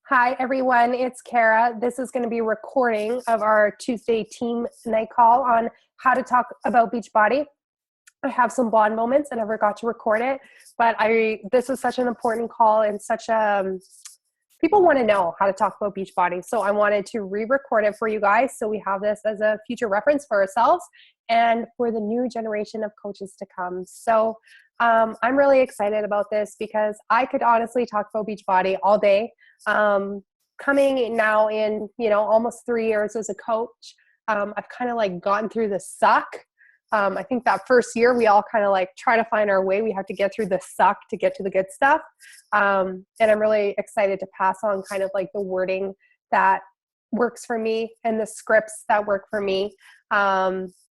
Hi, everyone. It's Kara. This is going to be a recording of our Tuesday team night call on how to talk about Beachbody. I have some blonde moments and I forgot to record it, but this is such an important call and people want to know how to talk about Beachbody. So I wanted to re-record it for you guys so we have this as a future reference for ourselves and for the new generation of coaches to come. So I'm really excited about this because I could honestly talk about Beachbody all day. Coming now in, almost 3 years as a coach, I've kind of like gotten through the suck. I think that first year we all kind of like try to find our way. We have to get through the suck to get to the good stuff. And I'm really excited to pass on kind of like the wording that works for me and the scripts that work for me.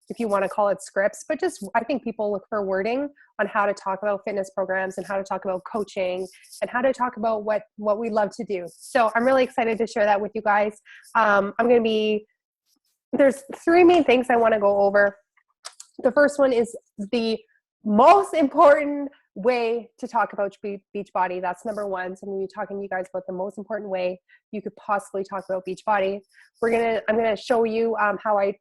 If you want to call it scripts, but just, I think people look for wording on how to talk about fitness programs and how to talk about coaching and how to talk about what we love to do. So I'm really excited to share that with you guys. There's 3 main things I want to go over. The first one is the most important way to talk about Beachbody. That's number 1. So I'm going to be talking to you guys about the most important way you could possibly talk about Beachbody. I'm going to show you how I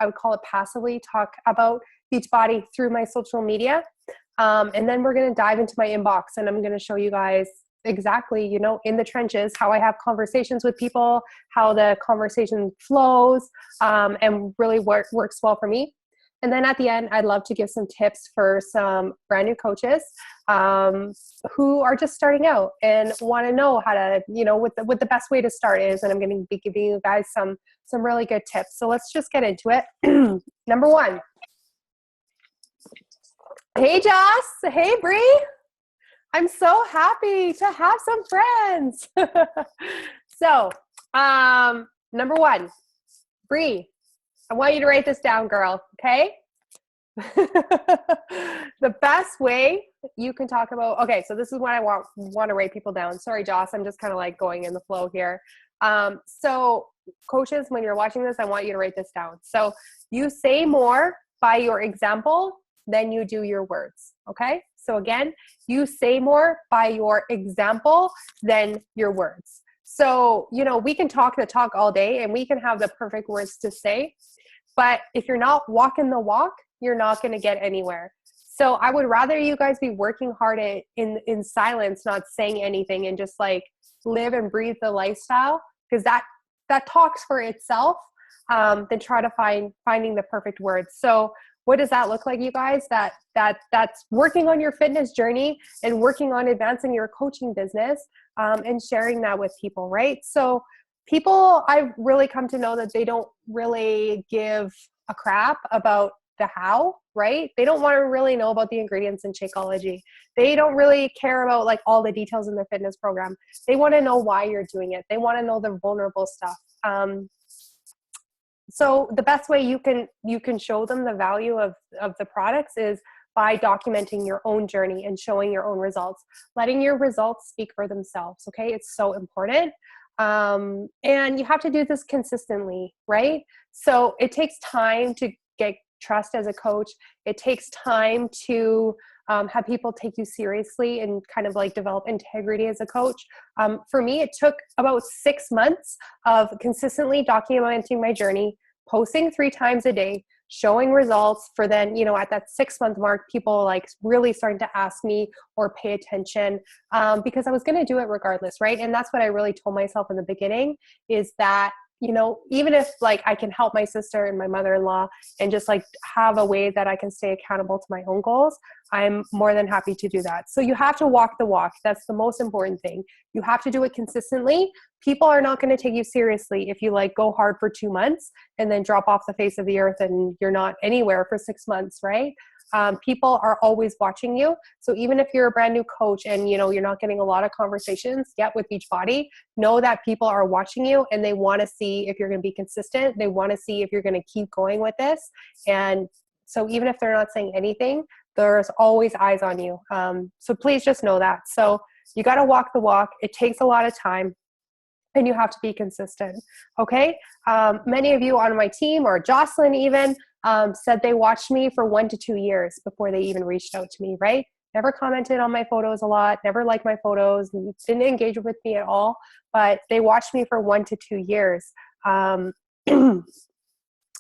would call it passively, talk about Beachbody through my social media. And then we're going to dive into my inbox and I'm going to show you guys exactly, in the trenches, how I have conversations with people, how the conversation flows, and really what works well for me. And then at the end, I'd love to give some tips for some brand new coaches who are just starting out and want to know how to, what the best way to start is. And I'm going to be giving you guys some really good tips. So let's just get into it. Number 1. Hey, Joss. Hey, Bree. I'm so happy to have some friends. So, number 1, Bree, I want you to write this down, girl. Okay. The best way you can talk about, okay, so this is what I want to write people down. Sorry, Joss, I'm just kind of like going in the flow here. So coaches, when you're watching this, I want you to write this down. So you say more by your example than you do your words. Okay. So again, you say more by your example than your words. So, we can talk the talk all day and we can have the perfect words to say, but if you're not walking the walk, you're not going to get anywhere. So I would rather you guys be working hard in silence, not saying anything, and just like live and breathe the lifestyle, because that talks for itself, than try to finding the perfect words. So what does that look like, you guys? That's working on your fitness journey and working on advancing your coaching business, and sharing that with people, right? So people, I've really come to know that they don't really give a crap about the how, right? They don't want to really know about the ingredients in Shakeology. They don't really care about like all the details in their fitness program. They want to know why you're doing it. They want to know the vulnerable stuff. So the best way you can show them the value of the products is by documenting your own journey and showing your own results, letting your results speak for themselves. Okay. It's so important. And you have to do this consistently, right? So it takes time to get trust as a coach. It takes time to have people take you seriously and kind of like develop integrity as a coach. For me, it took about 6 months of consistently documenting my journey, posting 3 times a day, showing results for then, at that 6-month mark, people like really starting to ask me or pay attention, because I was going to do it regardless. Right. And that's what I really told myself in the beginning, is that, even if like I can help my sister and my mother-in-law and just like have a way that I can stay accountable to my own goals, I'm more than happy to do that. So you have to walk the walk. That's the most important thing. You have to do it consistently. People are not going to take you seriously if you like go hard for 2 months and then drop off the face of the earth and you're not anywhere for 6 months, right? People are always watching you. So even if you're a brand new coach and you're not getting a lot of conversations yet with Beachbody, know that people are watching you and they want to see if you're going to be consistent. They want to see if you're going to keep going with this. And so even if they're not saying anything, there's always eyes on you. So please just know that. So you got to walk the walk. It takes a lot of time. And you have to be consistent. Okay. Many of you on my team, or Jocelyn even, said they watched me for 1 to 2 years before they even reached out to me, right? never commented on my photos a lot, never liked my photos, didn't engage with me at all, but they watched me for 1 to 2 years.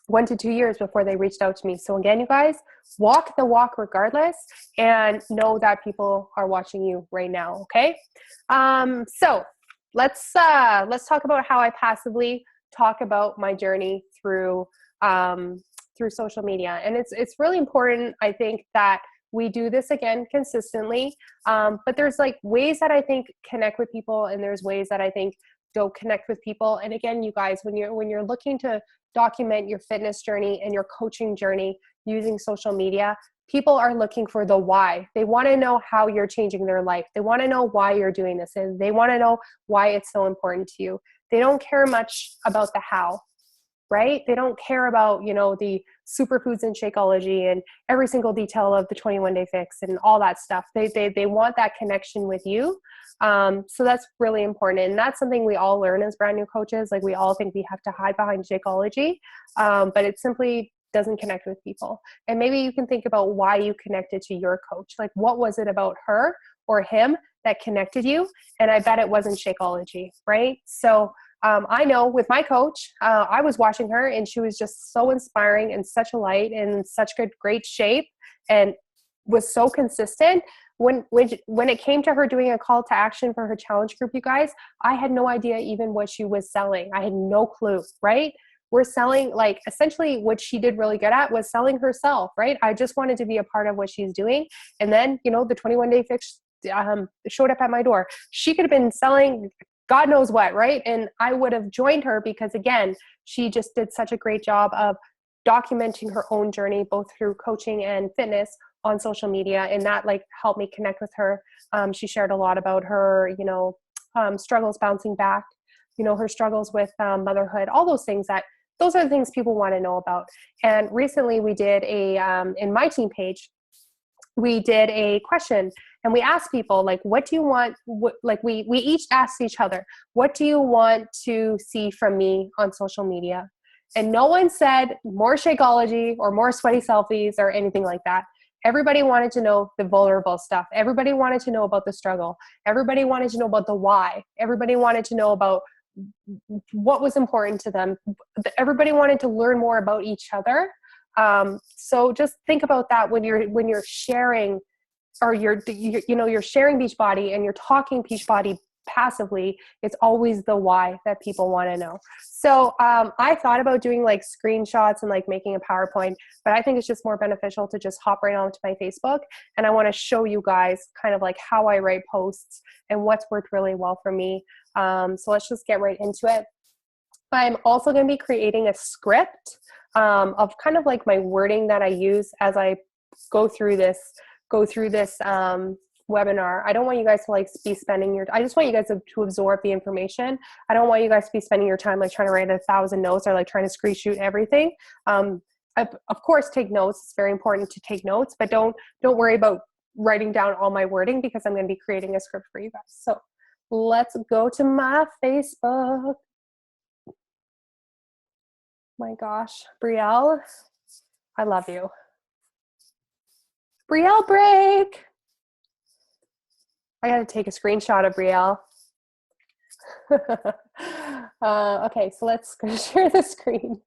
1 to 2 years before they reached out to me. So again, you guys, walk the walk regardless, and know that people are watching you right now. Okay. So let's talk about how I passively talk about my journey through social media. And it's really important, I think, that we do this again consistently. But there's like ways that I think connect with people, and there's ways that I think don't connect with people. And again, you guys, when you're looking to document your fitness journey and your coaching journey using social media, people are looking for the why. They want to know how you're changing their life. They want to know why you're doing this, and they want to know why it's so important to you. They don't care much about the how, right? They don't care about, the superfoods and Shakeology and every single detail of the 21-day fix and all that stuff. They want that connection with you. So that's really important. And that's something we all learn as brand new coaches. Like, we all think we have to hide behind Shakeology, but it simply doesn't connect with people. And maybe you can think about why you connected to your coach. Like, what was it about her or him that connected you? And I bet it wasn't Shakeology, right? So I know with my coach, I was watching her, and she was just so inspiring and such a light and such great shape, and was so consistent. When it came to her doing a call to action for her challenge group, you guys, I had no idea even what she was selling. I had no clue, right? We're selling, like, essentially what she did really good at was selling herself, right? I just wanted to be a part of what she's doing. And then, the 21-day fix showed up at my door. She could have been selling God knows what, right? And I would have joined her because, again, she just did such a great job of documenting her own journey, both through coaching and fitness on social media. And that helped me connect with her. She shared a lot about her, struggles bouncing back, her struggles with motherhood, all those things those are the things people want to know about. And recently we did in my team page, we did a question, and we asked people, like, what do you want? We each asked each other, what do you want to see from me on social media? And no one said more Shakeology or more sweaty selfies or anything like that. Everybody wanted to know the vulnerable stuff. Everybody wanted to know about the struggle. Everybody wanted to know about the why. Everybody wanted to know about what was important to them. Everybody wanted to learn more about each other. So just think about that when you're sharing, or you're sharing Beachbody and you're talking Beachbody passively. It's always the why that people want to know. So I thought about doing screenshots and making a PowerPoint, but I think it's just more beneficial to just hop right onto my Facebook. And I want to show you guys kind of how I write posts and what's worked really well for me. So let's just get right into it. I'm also going to be creating a script of kind of my wording that I use as I go through this webinar. I don't want you guys to be spending I just want you guys to absorb the information. I don't want you guys to be spending your time trying to write 1,000 notes or trying to screenshot everything. Of course, take notes. It's very important to take notes, but don't worry about writing down all my wording, because I'm going to be creating a script for you guys. So let's go to my Facebook. My gosh, Brielle, I love you. Brielle break. I got to take a screenshot of Brielle. Okay, so let's share the screen.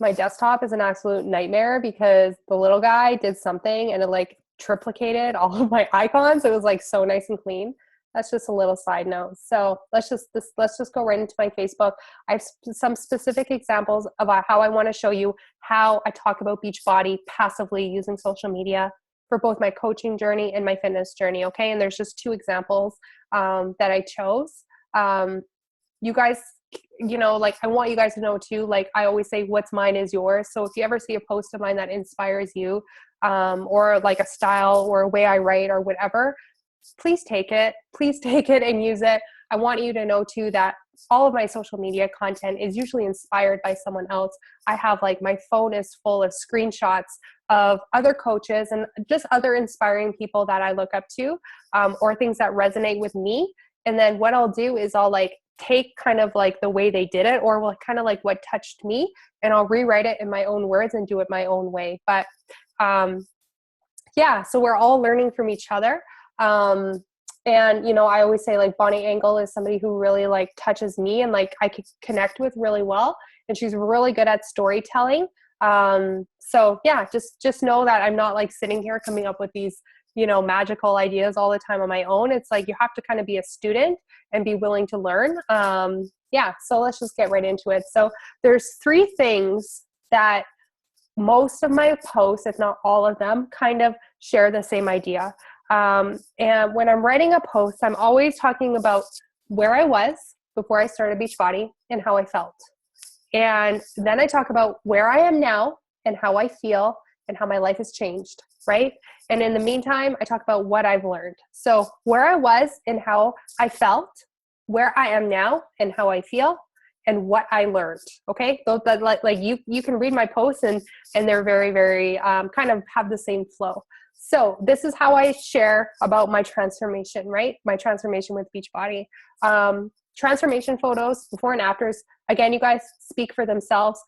My desktop is an absolute nightmare because the little guy did something and it triplicated all of my icons. It was so nice and clean. That's just a little side note. So let's just go right into my Facebook. I have some specific examples about how I want to show you how I talk about Beachbody passively using social media for both my coaching journey and my fitness journey. Okay. And there's just 2 examples that I chose. You guys, I want you guys to know too, I always say, what's mine is yours. So if you ever see a post of mine that inspires you, or a style or a way I write or whatever, please take it and use it. I want you to know too that all of my social media content is usually inspired by someone else. I have my phone is full of screenshots of other coaches and just other inspiring people that I look up to, or things that resonate with me. And then what I'll do is I'll take kind of the way they did it, or kind of what touched me, and I'll rewrite it in my own words and do it my own way. But Yeah, so we're all learning from each other. And, you know, I always say like Bonnie Engel is somebody who really like touches me and like I could connect with really well. And she's really good at storytelling. So yeah, just know that I'm not like sitting here coming up with these, you know, magical ideas all the time on my own. It's like you have to kind of be a student and be willing to learn. Yeah, so let's just get right into it. So there's 3 things that most of my posts, if not all of them, kind of share the same idea. And when I'm writing a post, I'm always talking about where I was before I started Beachbody and how I felt. And then I talk about where I am now and how I feel and how my life has changed, right? And in the meantime, I talk about what I've learned. So where I was and how I felt, where I am now and how I feel, and what I learned. Okay, those that like you can read my posts and they're very, very kind of have the same flow. So this is how I share about my transformation, right? My transformation with Beachbody. Transformation photos, before and afters. Again, you guys speak for themselves.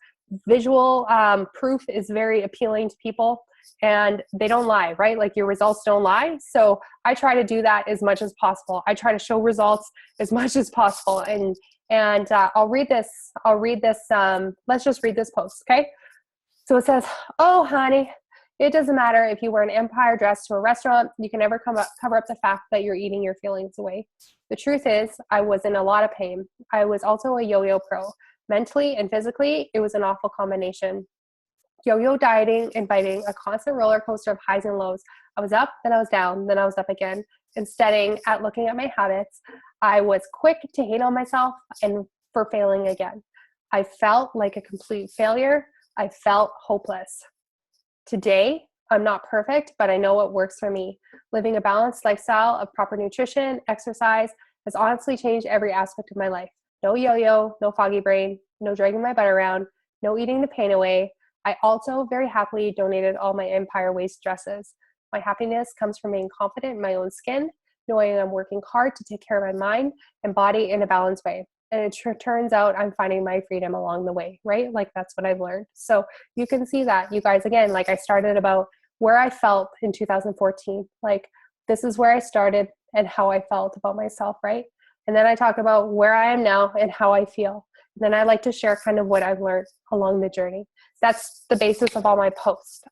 Visual proof is very appealing to people and they don't lie, right? Like your results don't lie. So I try to do that as much as possible. I try to show results as much as possible. And I'll read this. Let's just read this post, okay? So it says, "Oh, honey, it doesn't matter if you wear an empire dress to a restaurant. You can never cover up the fact that you're eating your feelings away. The truth is, I was in a lot of pain. I was also a yo-yo pro. Mentally and physically, it was an awful combination. Yo-yo dieting and biting, a constant roller coaster of highs and lows. I was up, then I was down, then I was up again. Instead at looking at my habits, I was quick to hate on myself and for failing again. I felt like a complete failure. I felt hopeless. Today, I'm not perfect, but I know what works for me. Living a balanced lifestyle of proper nutrition, exercise has honestly changed every aspect of my life. No yo-yo, no foggy brain, no dragging my butt around, no eating the pain away. I also very happily donated all my Empire Waist dresses. My happiness comes from being confident in my own skin, knowing I'm working hard to take care of my mind and body in a balanced way. And it turns out I'm finding my freedom along the way, right? Like that's what I've learned. So you can see that, you guys, again, like I started about where I felt in 2014. Like this is where I started and how I felt about myself, right? And then I talk about where I am now and how I feel. And then I like to share kind of what I've learned along the journey. That's the basis of all my posts.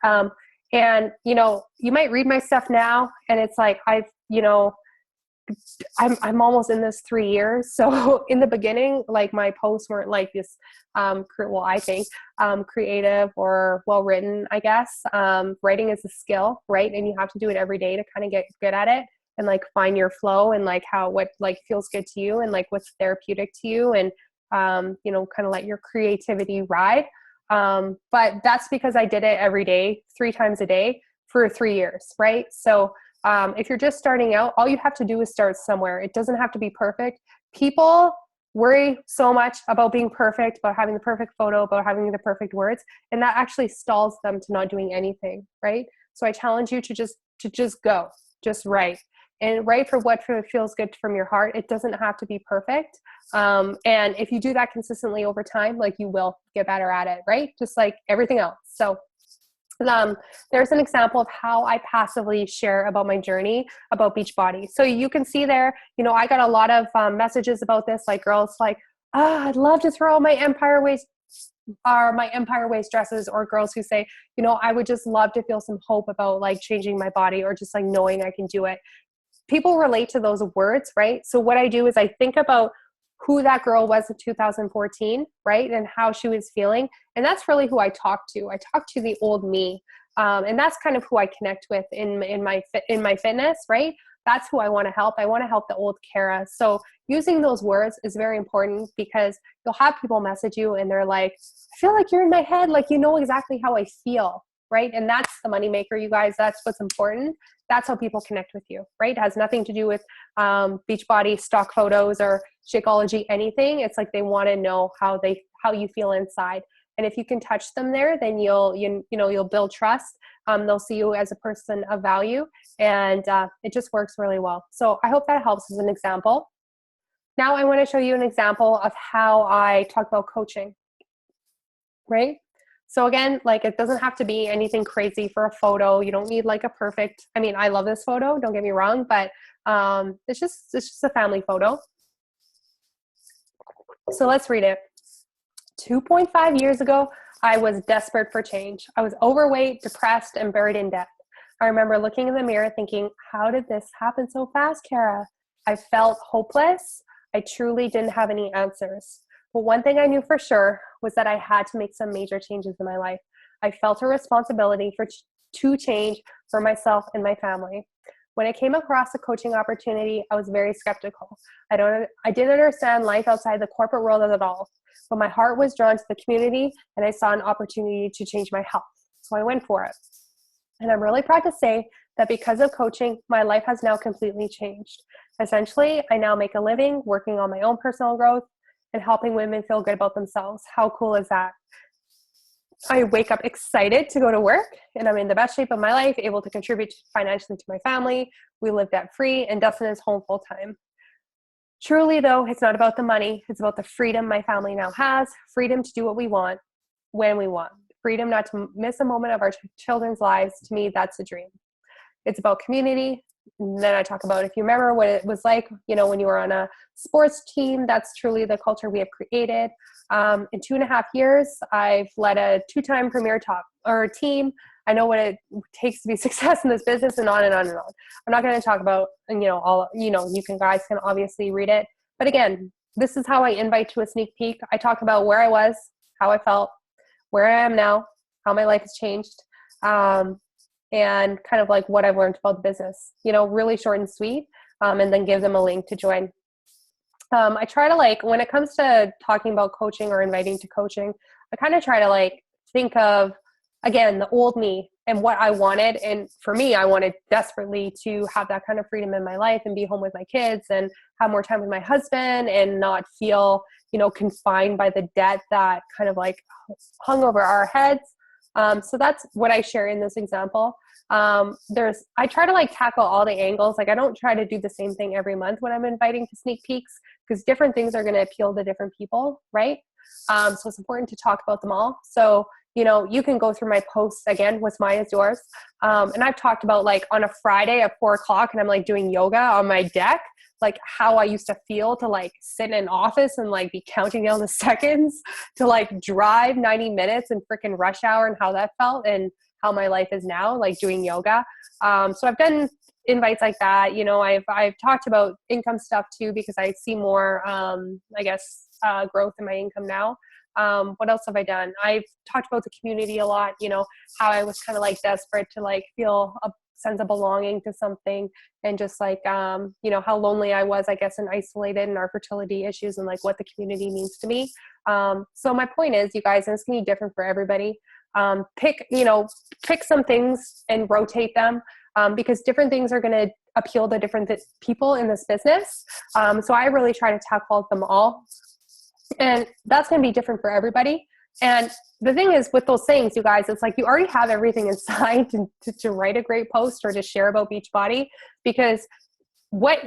And, you know, you might read my stuff now and it's like, I'm almost in this 3 years. So in the beginning, like my posts weren't like this, I think, creative or well-written, I guess. Writing is a skill, right? And you have to do it every day to kind of get good at it and like find your flow and like what like feels good to you and like what's therapeutic to you and, you know, kind of let your creativity ride. But that's because I did it every day, 3 times a day for 3 years, right? So if you're just starting out, all you have to do is start somewhere. It doesn't have to be perfect. People worry so much about being perfect, about having the perfect photo, about having the perfect words, and that actually stalls them to not doing anything, right? So I challenge you to just go, just write. And write for what feels good from your heart. It doesn't have to be perfect. And if you do that consistently over time, like you will get better at it, right? Just like everything else. So there's an example of how I passively share about my journey about Beachbody. So you can see there, you know, I got a lot of messages about this, like girls like, I'd love to throw my Empire Waist dresses, or girls who say, you know, I would just love to feel some hope about like changing my body or just like knowing I can do it. People relate to those words, right? So what I do is I think about who that girl was in 2014, right? And how she was feeling. And that's really who I talk to. I talk to the old me. And that's kind of who I connect with in my fitness, right? That's who I want to help. I want to help the old Kara. So using those words is very important because you'll have people message you and they're like, I feel like you're in my head. Like, you know exactly how I feel, right? And that's the moneymaker, you guys. That's what's important. That's how people connect with you, right? It has nothing to do with Beachbody stock photos or Shakeology, anything. It's like they want to know how you feel inside. And if you can touch them there, then you'll build trust. They'll see you as a person of value, and it just works really well. So I hope that helps as an example. Now I want to show you an example of how I talk about coaching, right? So again, like it doesn't have to be anything crazy for a photo. You don't need like a perfect, I mean, I love this photo, don't get me wrong, but it's just a family photo. So let's read it. 2.5 years ago, I was desperate for change. I was overweight, depressed, and buried in debt. I remember looking in the mirror thinking, how did this happen so fast, Kara? I felt hopeless. I truly didn't have any answers. But one thing I knew for sure was that I had to make some major changes in my life. I felt a responsibility to change for myself and my family. When I came across a coaching opportunity, I was very skeptical. I didn't understand life outside the corporate world at all, but my heart was drawn to the community and I saw an opportunity to change my health. So I went for it. And I'm really proud to say that because of coaching, my life has now completely changed. Essentially, I now make a living working on my own personal growth and helping women feel good about themselves. How cool is that? I wake up excited to go to work and I'm in the best shape of my life, able to contribute financially to my family. We live debt free and Dustin is home full time. Truly though, it's not about the money. It's about the freedom my family now has, freedom to do what we want, when we want, freedom not to miss a moment of our children's lives. To me, that's a dream. It's about community. And then I talk about, if you remember what it was like, when you were on a sports team, that's truly the culture we have created. In 2.5 years, I've led a 2-time premier team. I know what it takes to be success in this business and on and on and on. I'm not going to talk about, you guys can obviously read it. But again, this is how I invite to a sneak peek. I talk about where I was, how I felt, where I am now, how my life has changed. And kind of like what I've learned about the business, really short and sweet, and then give them a link to join. I try to when it comes to talking about coaching or inviting to coaching, I kind of try to think of, again, the old me and what I wanted. And for me, I wanted desperately to have that kind of freedom in my life and be home with my kids and have more time with my husband and not feel, confined by the debt that kind of hung over our heads. So that's what I share in this example. I try to tackle all the angles. I don't try to do the same thing every month when I'm inviting to sneak peeks because different things are going to appeal to different people. Right. So it's important to talk about them all. So, you can go through my posts again, what's mine is yours. And I've talked about on a Friday at 4:00 and I'm doing yoga on my deck, how I used to feel to sit in an office and be counting down the seconds to drive 90 minutes in freaking rush hour and how that felt and how my life is now doing yoga. So I've done invites like that. I've talked about income stuff too, because I see more, growth in my income now. What else have I done? I've talked about the community a lot, how I was kind of desperate to feel a sense of belonging to something and just how lonely I was, I guess, and isolated in our fertility issues and what the community means to me. So my point is, you guys, and it's going to be different for everybody. Pick some things and rotate them because different things are going to appeal to different people in this business. So I really try to tackle them all. And that's going to be different for everybody. And the thing is with those things, you guys, it's you already have everything inside to write a great post or to share about Beachbody, because what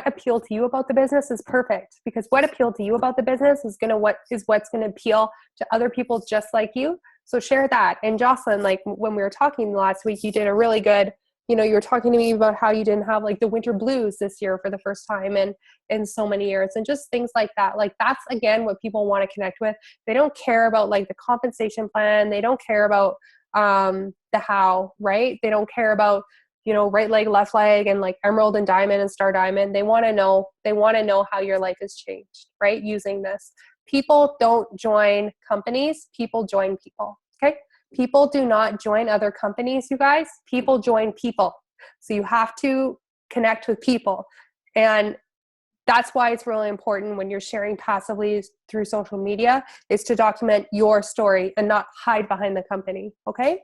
appealed to you about the business is perfect, because what appealed to you about the business is what's going to appeal to other people just like you. So share that. And Jocelyn, when we were talking last week, you did a really good, you were talking to me about how you didn't have the winter blues this year for the first time in so many years, and just things like that. That's again what people want to connect with. They don't care about the compensation plan. They don't care about the how, right? They don't care about, right leg, left leg, and emerald and diamond and star diamond. They want to know how your life has changed, right? Using this. People don't join companies. People join people. Okay. People do not join other companies, you guys. People join people. So you have to connect with people. And that's why it's really important when you're sharing passively through social media is to document your story and not hide behind the company. Okay.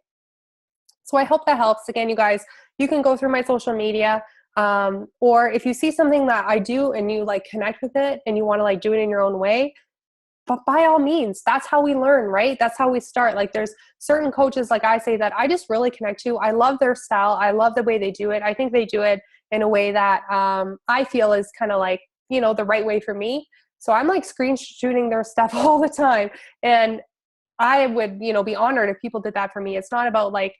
So I hope that helps. Again, you guys, you can go through my social media, or if you see something that I do and you connect with it and you want to do it in your own way, but by all means, that's how we learn, right? That's how we start. There's certain coaches, I say, that I just really connect to. I love their style. I love the way they do it. I think they do it in a way that I feel is kind of the right way for me. So I'm screen shooting their stuff all the time. And I would, be honored if people did that for me. It's not about like,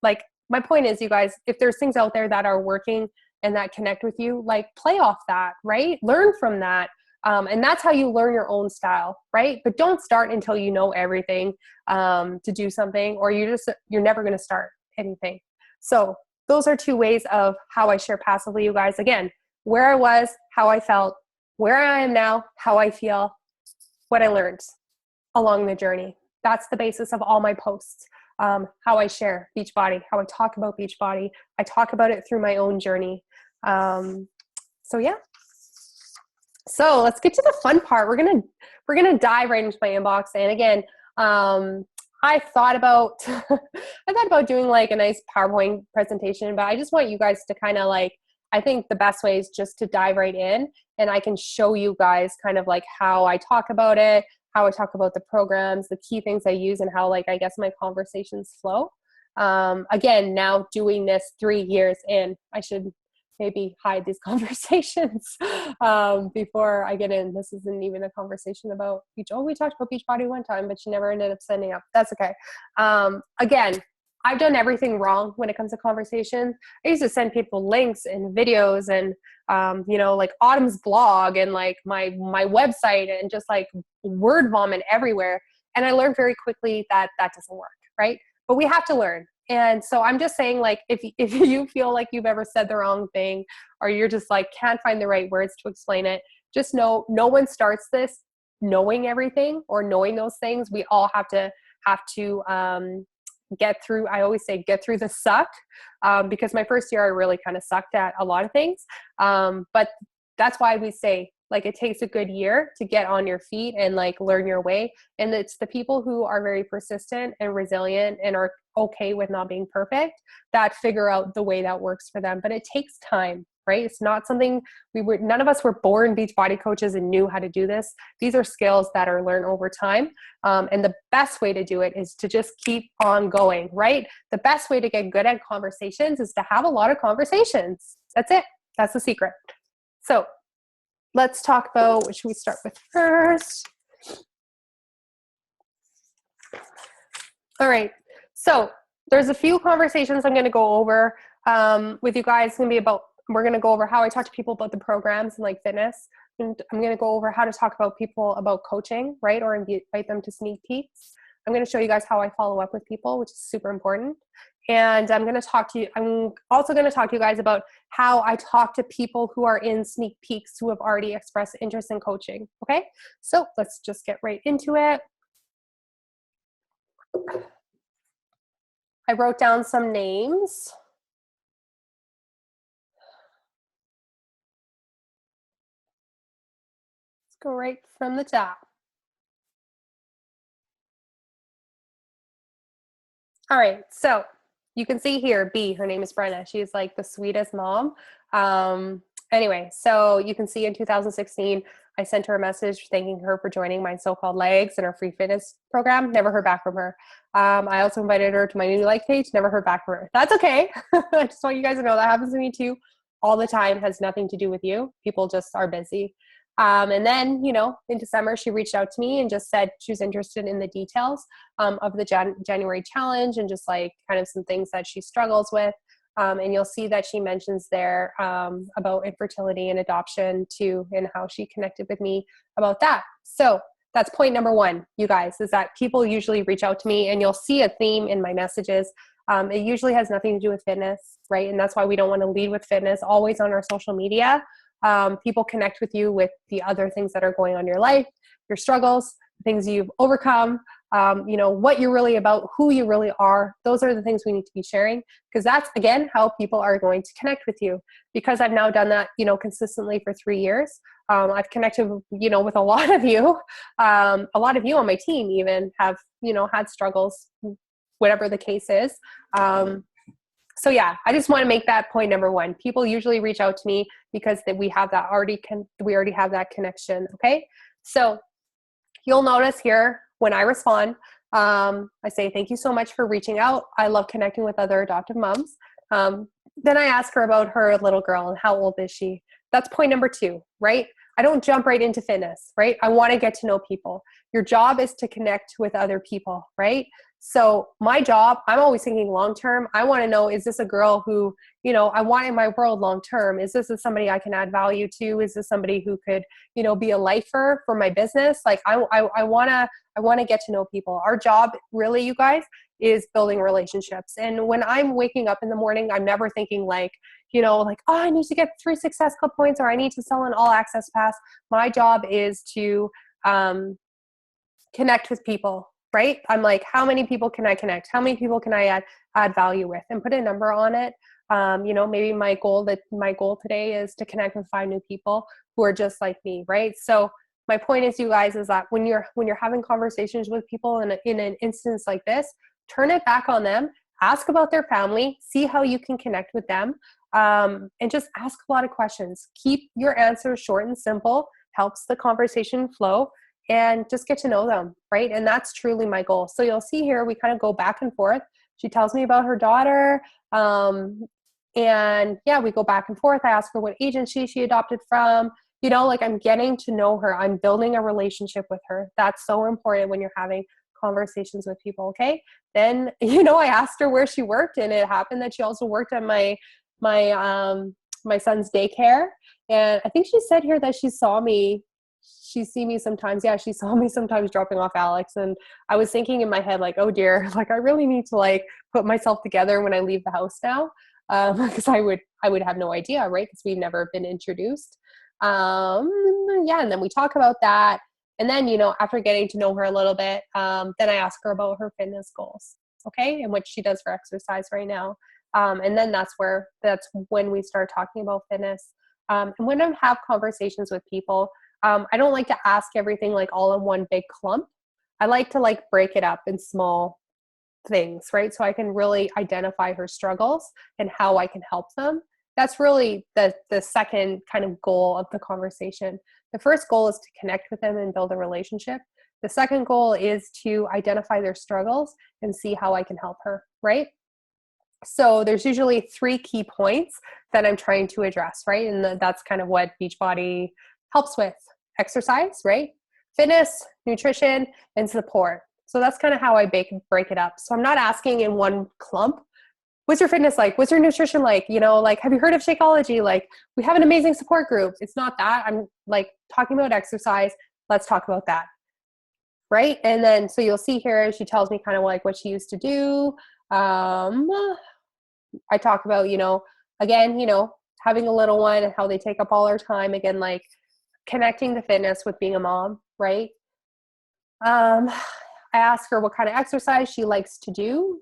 like my point is, you guys, if there's things out there that are working and that connect with you, like play off that, right? Learn from that. And that's how you learn your own style, right? But don't start until you know everything to do something, or you're never going to start anything. So those are 2 ways of how I share passively, you guys. Again, where I was, how I felt, where I am now, how I feel, what I learned along the journey. That's the basis of all my posts. How I share Beachbody, how I talk about Beachbody. I talk about it through my own journey. So yeah. So let's get to the fun part. We're gonna dive right into my inbox. And again, I thought about doing like a nice PowerPoint presentation, but I just want you guys to kind of like, I think the best way is just to dive right in, and I can show you guys kind of like how I talk about it, how I talk about the programs, the key things I use, and how like, I guess my conversations flow. Again, now doing this 3 years in, I should maybe hide these conversations before I get in. This isn't even a conversation about beach. Oh, we talked about Beachbody one time, but she never ended up sending up. That's okay. Again, I've done everything wrong when it comes to conversations. I used to send people links and videos and, like Autumn's blog and like my website and just like word vomit everywhere. And I learned very quickly that doesn't work, right? But we have to learn. And so I'm just saying, like, if you feel like you've ever said the wrong thing, or you're just like, can't find the right words to explain it, just know no one starts this knowing everything or knowing those things. We all have to get through, I always say, get through the suck, because my first year I really kind of sucked at a lot of things. But that's why we say, like, it takes a good year to get on your feet and like learn your way. And it's the people who are very persistent and resilient and are okay with not being perfect that figure out the way that works for them. But it takes time, right? It's not something none of us were born Beachbody coaches and knew how to do this. These are skills that are learned over time. And the best way to do it is to just keep on going, right? The best way to get good at conversations is to have a lot of conversations. That's it. That's the secret. So let's talk about, what should we start with first? All right. So there's a few conversations I'm going to go over with you guys. It's going to be we're going to go over how I talk to people about the programs and like fitness. And I'm going to go over how to talk about people about coaching, right? Or invite them to sneak peeks. I'm going to show you guys how I follow up with people, which is super important. And I'm also going to talk to you guys about how I talk to people who are in sneak peeks who have already expressed interest in coaching. Okay. So let's just get right into it. I wrote down some names. Let's go right from the top. All right, so you can see here, B, her name is Brenna. She's like the sweetest mom. Anyway, so you can see in 2016, I sent her a message thanking her for joining my so-called legs and her free fitness program. Never heard back from her. I also invited her to my new like page. Never heard back from her. That's okay. I just want you guys to know that happens to me too all the time. Has nothing to do with you. People just are busy. And then, in December, she reached out to me and just said she was interested in the details of the January challenge and just like kind of some things that she struggles with. And you'll see that she mentions there about infertility and adoption too, and how she connected with me about that. So that's point number 1, you guys, is that people usually reach out to me, and you'll see a theme in my messages. It usually has nothing to do with fitness, right? And that's why we don't want to lead with fitness always on our social media. People connect with you with the other things that are going on in your life, your struggles, things you've overcome, what you're really about, who you really are. Those are the things we need to be sharing, because that's, again, how people are going to connect with you. Because I've now done that, consistently for 3 years. I've connected, with a lot of you. A lot of you on my team even have, had struggles, whatever the case is. So yeah, I just want to make that point number 1. People usually reach out to me because we already have that connection. Okay. So you'll notice here when I respond, I say, thank you so much for reaching out. I love connecting with other adoptive moms. Then I ask her about her little girl and how old is she? That's point number 2, right? I don't jump right into fitness, right? I want to get to know people. Your job is to connect with other people, right? So my job, I'm always thinking long-term. I want to know, is this a girl who, you know, I want in my world long-term? Is this somebody I can add value to? Is this somebody who could, you know, be a lifer for my business? Like I want to get to know people. Our job really, you guys, is building relationships. And when I'm waking up in the morning, I'm never thinking like, you know, like, oh, I need to get 3 Success Club points or I need to sell an all access pass. My job is to connect with people, right? I'm like, how many people can I connect? How many people can I add value with, and put a number on it? You know, maybe my goal today is to connect with 5 new people who are just like me, right? So my point is, you guys, is that when you're having conversations with people in an instance like this, turn it back on them, ask about their family, see how you can connect with them, and just ask a lot of questions. Keep your answers short and simple, helps the conversation flow, and just get to know them, right? And that's truly my goal. So you'll see here, we kind of go back and forth. She tells me about her daughter, and yeah, we go back and forth. I ask her what agency she adopted from. You know, like, I'm getting to know her. I'm building a relationship with her. That's so important when you're having conversations with people, okay? Then, you know, I asked her where she worked, and it happened that she also worked at my son's daycare. And I think she said here that she's seen me sometimes. Yeah, she saw me sometimes dropping off Alex. And I was thinking in my head, like, oh dear, like, I really need to like put myself together when I leave the house now. Because I would have no idea, right? Because we've never been introduced. Yeah, and then we talk about that. And then, you know, after getting to know her a little bit, then I ask her about her fitness goals, okay, and what she does for exercise right now. And then that's when we start talking about fitness. And when I have conversations with people, I don't like to ask everything like all in one big clump. I like to like break it up in small things, right? So I can really identify her struggles and how I can help them. That's really the second kind of goal of the conversation. The first goal is to connect with them and build a relationship. The second goal is to identify their struggles and see how I can help her, right? So there's usually 3 key points that I'm trying to address, right? And that's kind of what Beachbody helps with: exercise, right? Fitness, nutrition, and support. So that's kind of how I break it up. So I'm not asking in one clump, what's your fitness like? What's your nutrition like? You know, like, have you heard of Shakeology? Like, we have an amazing support group. It's not that. I'm like talking about exercise. Let's talk about that. Right. And then, so you'll see here, she tells me kind of like what she used to do. I talk about, you know, again, you know, having a little one and how they take up all our time. Again, like connecting the fitness with being a mom, right? I ask her what kind of exercise she likes to do.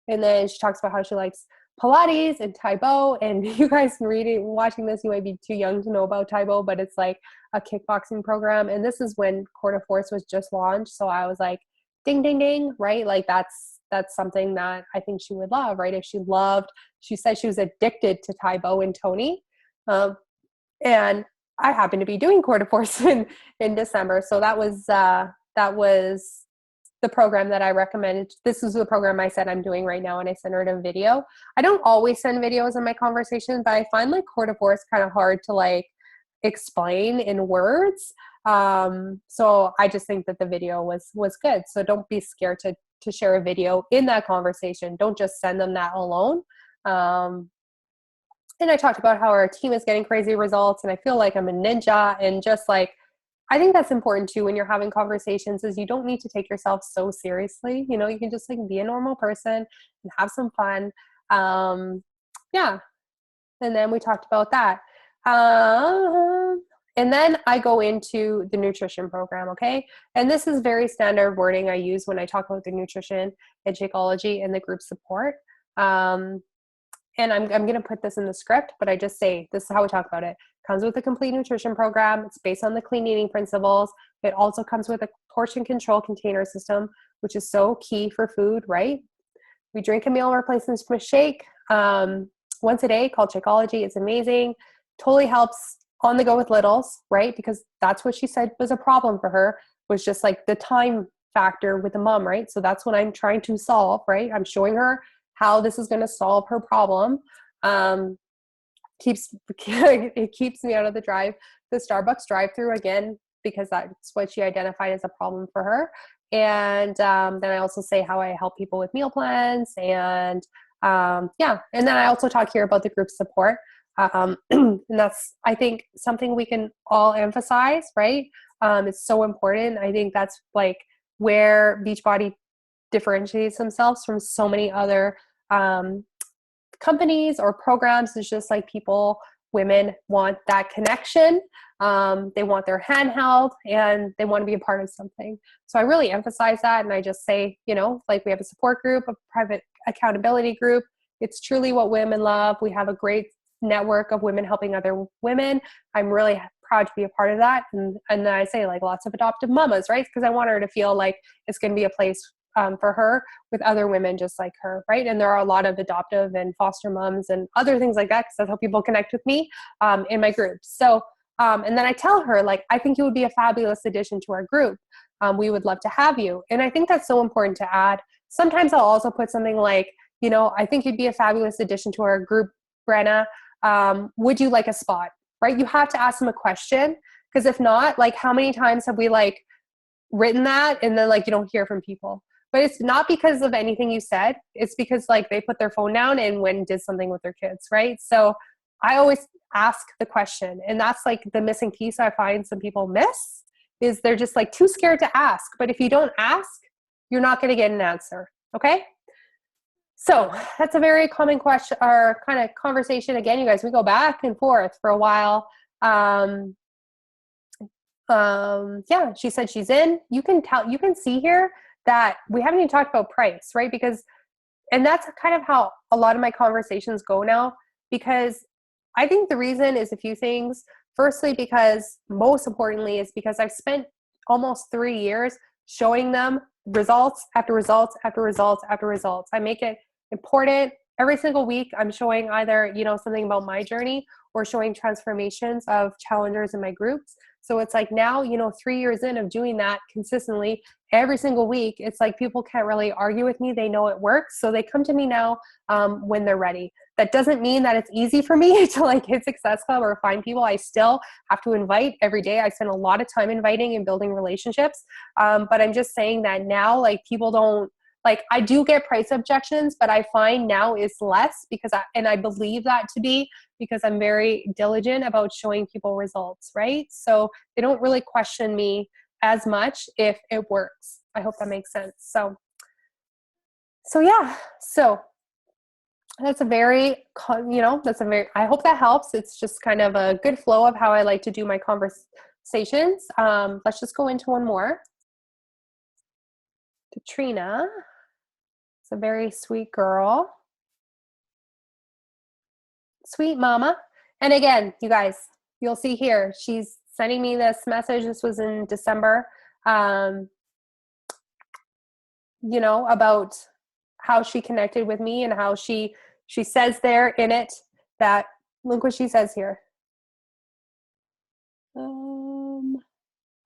And then she talks about how she likes Pilates and Tai Bo. And you guys watching this, you might be too young to know about Tai Bo, but it's like a kickboxing program. And this is when Quarter Force was just launched. So I was like, ding, ding, ding, right? Like that's something that I think she would love, right? If she said she was addicted to Tai Bo and Tony. And I happened to be doing Quarter Force in December. So that was the program that I recommended. This is the program I said I'm doing right now, and I sent her a video. I don't always send videos in my conversation, but I find like Quarter Force kind of hard to like explain in words. So I just think that the video was good. So don't be scared to share a video in that conversation. Don't just send them that alone. And I talked about how our team is getting crazy results, and I feel like I'm a ninja, and just like, I think that's important too when you're having conversations, is you don't need to take yourself so seriously. You know, you can just like be a normal person and have some fun. Yeah. And then we talked about that. And then I go into the nutrition program, okay? And this is very standard wording I use when I talk about the nutrition and Shakeology and the group support. And I'm going to put this in the script, but I just say, this is how we talk about it. Comes with a complete nutrition program. It's based on the clean eating principles. It also comes with a portion control container system, which is so key for food, right? We drink a meal replacement from a shake once a day called Shakeology. It's amazing. Totally helps on the go with littles, right? Because that's what she said was a problem for her, was just like the time factor with the mom, right? So that's what I'm trying to solve, right? I'm showing her how this is going to solve her problem. it keeps me out of the Starbucks drive-through again, because that's what she identified as a problem for her. And then I also say how I help people with meal plans, and yeah. And then I also talk here about the group support. And that's, I think, something we can all emphasize, right? It's so important. I think that's like where Beachbody differentiates themselves from so many other companies or programs. Is just like women want that connection. They want their hand held, and they want to be a part of something. So I really emphasize that. And I just say, like, we have a support group, a private accountability group. It's truly what women love. We have a great network of women helping other women. I'm really proud to be a part of that. And then I say, like, lots of adoptive mamas, right? Because I want her to feel like it's going to be a place for her with other women just like her, right? And there are a lot of adoptive and foster moms and other things like that, because that's how people connect with me in my group. So, and then I tell her, like, I think you would be a fabulous addition to our group. We would love to have you. And I think that's so important to add. Sometimes I'll also put something like, I think you'd be a fabulous addition to our group, Brenna. Would you like a spot? Right? You have to ask them a question, because if not, like, how many times have we like written that and then like you don't hear from people? But it's not because of anything you said. It's because like they put their phone down and went and did something with their kids, right? So I always ask the question, and that's like the missing piece I find some people miss, is they're just like too scared to ask. But if you don't ask, you're not going to get an answer. Okay? So that's a very common question or kind of conversation. Again, you guys, we go back and forth for a while. Yeah, she said she's in. You can see here that we haven't even talked about price, right? And that's kind of how a lot of my conversations go now, because I think the reason is a few things. Firstly, because most importantly is because I've spent almost 3 years showing them results after results after results after results. I make it important. Every single week, I'm showing either, something about my journey or showing transformations of challengers in my groups. So it's like now, 3 years in of doing that consistently every single week, it's like people can't really argue with me. They know it works. So they come to me now when they're ready. That doesn't mean that it's easy for me to like hit Success Club or find people. I still have to invite every day. I spend a lot of time inviting and building relationships. But I'm just saying that now, like, people don't, like, I do get price objections, but I find now it's less because I believe that to be because I'm very diligent about showing people results, right? So they don't really question me as much if it works. I hope that makes sense. So yeah. So that's I hope that helps. It's just kind of a good flow of how I like to do my conversations. Let's just go into one more. Katrina. It's a very sweet girl. Sweet mama. And again, you guys, you'll see here, she's sending me this message. This was in December, about how she connected with me and how she says there in it that, look what she says here.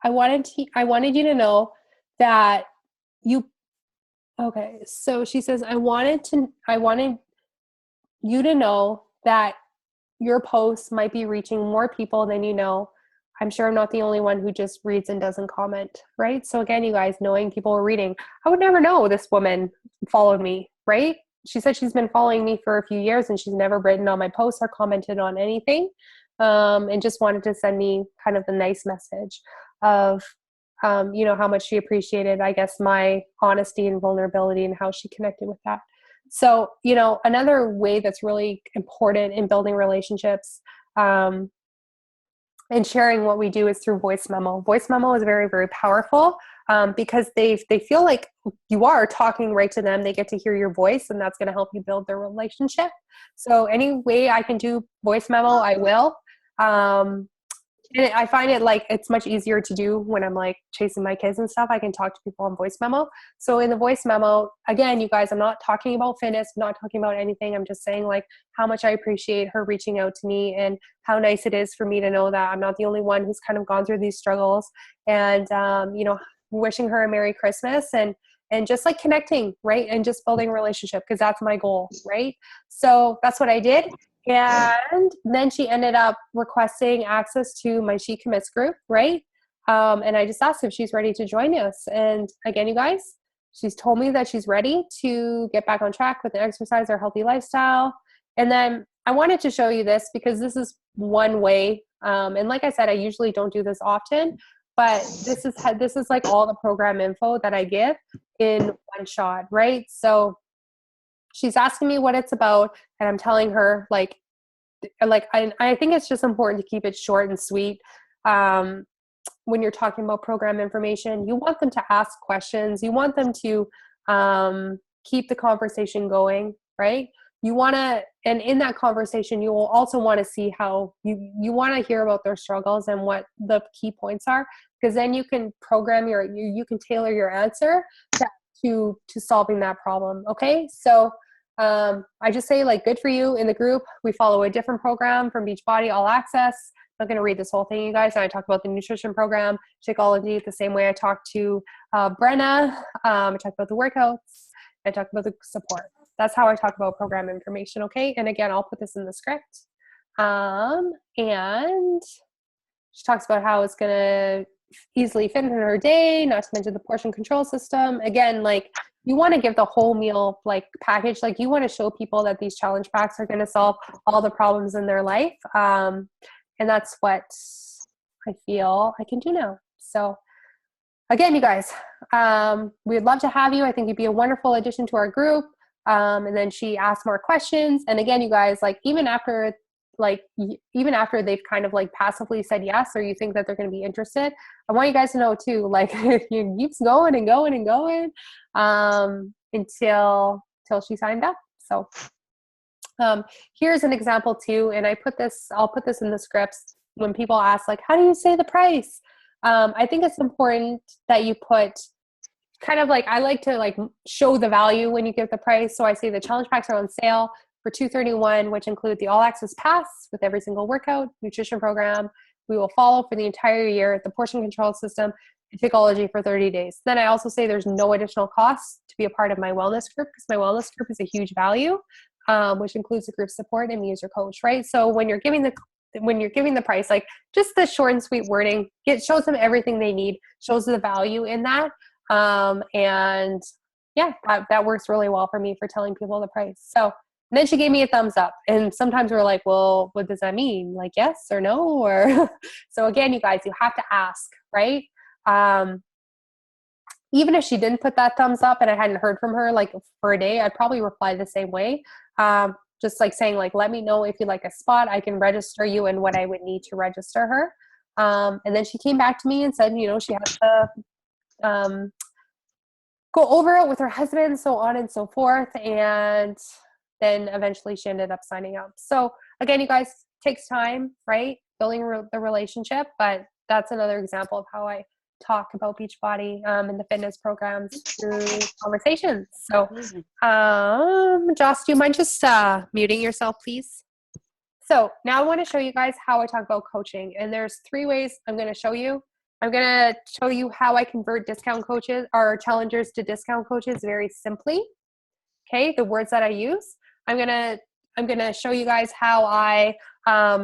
I wanted you to know that okay. So she says, I wanted you to know that your posts might be reaching more people than you know. I'm sure I'm not the only one who just reads and doesn't comment, right? So again, you guys, knowing people are reading, I would never know this woman followed me, right? She said she's been following me for a few years and she's never written on my posts or commented on anything, and just wanted to send me kind of a nice message of, how much she appreciated, I guess, my honesty and vulnerability and how she connected with that. So, another way that's really important in building relationships and sharing what we do is through voice memo. Voice memo is very, very powerful because they feel like you are talking right to them. They get to hear your voice, and that's going to help you build their relationship. So any way I can do voice memo, I will. And I find it like it's much easier to do when I'm like chasing my kids and stuff. I can talk to people on voice memo. So in the voice memo, again, you guys, I'm not talking about fitness, I'm not talking about anything. I'm just saying like how much I appreciate her reaching out to me and how nice it is for me to know that I'm not the only one who's kind of gone through these struggles, and, wishing her a Merry Christmas and just like connecting, right? And just building a relationship, because that's my goal, right? So that's what I did. And then she ended up requesting access to my She Commits group, right? And I just asked if she's ready to join us. And again, you guys, she's told me that she's ready to get back on track with the exercise or healthy lifestyle. And then I wanted to show you this because this is one way. And like I said, I usually don't do this often, but this is like all the program info that I give in one shot, right? So she's asking me what it's about, and I'm telling her like I think it's just important to keep it short and sweet. When you're talking about program information, you want them to ask questions. You want them to keep the conversation going, right? You want to, and in that conversation, you will also want to see how you want to hear about their struggles and what the key points are, because then you can program you can tailor your answer to solving that problem. Okay. So I just say like, good for you. In the group, we follow a different program from Beachbody, All Access. I'm not going to read this whole thing, you guys. And I talk about the nutrition program, Shakeology, the same way I talk to Brenna. I talk about the workouts. I talk about the support. That's how I talk about program information, okay? And again, I'll put this in the script. And she talks about how it's going to easily fit in her day, not to mention the portion control system. Again, like, you want to give the whole meal like package. Like, you want to show people that these challenge packs are going to solve all the problems in their life. And that's what I feel I can do now. So again, you guys, we'd love to have you. I think you'd be a wonderful addition to our group. And then she asked more questions. And again, you guys, like, even after they've kind of like passively said yes, or you think that they're going to be interested, I want you guys to know too, like, it keeps going and going and going until she signed up. So here's an example too, and I'll put this in the scripts when people ask like, how do you say the price? I think it's important that you put kind of like, I like to like show the value when you give the price. So I say the challenge packs are on sale for $231, which include the all access pass with every single workout, nutrition program we will follow for the entire year, the portion control system, and Shakeology for 30 days. Then I also say there's no additional cost to be a part of my wellness group, because my wellness group is a huge value, which includes the group support and me as your coach, right? So when you're giving the price, like, just the short and sweet wording, it shows them everything they need, shows the value in that. And yeah, that works really well for me for telling people the price. So, and then she gave me a thumbs up. And sometimes we're like, well, what does that mean? Like, yes or no? Or so again, you guys, you have to ask, right? Even if she didn't put that thumbs up and I hadn't heard from her like for a day, I'd probably reply the same way. Just like saying like, let me know if you like a spot, I can register you and what I would need to register her. And then she came back to me and said, she has to go over it with her husband, so on and so forth. And then eventually she ended up signing up. So again, you guys, takes time, right? Building the relationship, but that's another example of how I talk about Beachbody and the fitness programs through conversations. So Joss, do you mind just muting yourself, please? So now I want to show you guys how I talk about coaching. And there's 3 ways I'm going to show you. I'm going to show you how I convert discount coaches or challengers to discount coaches very simply. Okay, the words that I use. I'm going to show you guys how I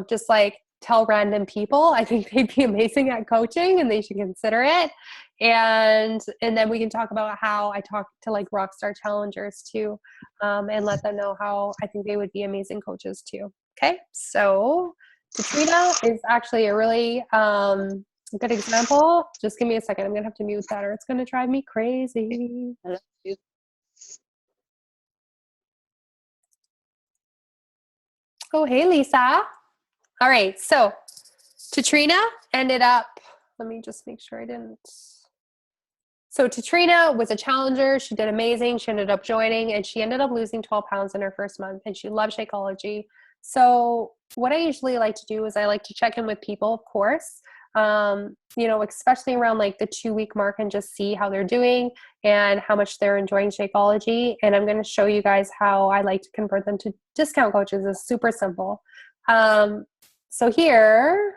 just like tell random people I think they'd be amazing at coaching and they should consider it. And then we can talk about how I talk to like rockstar challengers too, and let them know how I think they would be amazing coaches too. Okay, so Katrina is actually a really good example. Just give me a second. I'm going to have to mute that or it's going to drive me crazy. Oh, hey, Lisa. All right. So Katrina ended up, let me just make sure I didn't. So Katrina was a challenger. She did amazing. She ended up joining and she ended up losing 12 pounds in her first month and she loved Shakeology. So what I usually like to do is I like to check in with people, of course, especially around like the 2-week mark and just see how they're doing and how much they're enjoying Shakeology. And I'm going to show you guys how I like to convert them to discount coaches. It's super simple. So here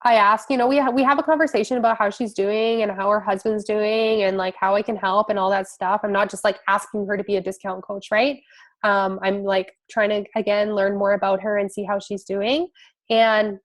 I ask, we have a conversation about how she's doing and how her husband's doing and like how I can help and all that stuff. I'm not just like asking her to be a discount coach, right? I'm like trying to, again, learn more about her and see how she's doing. And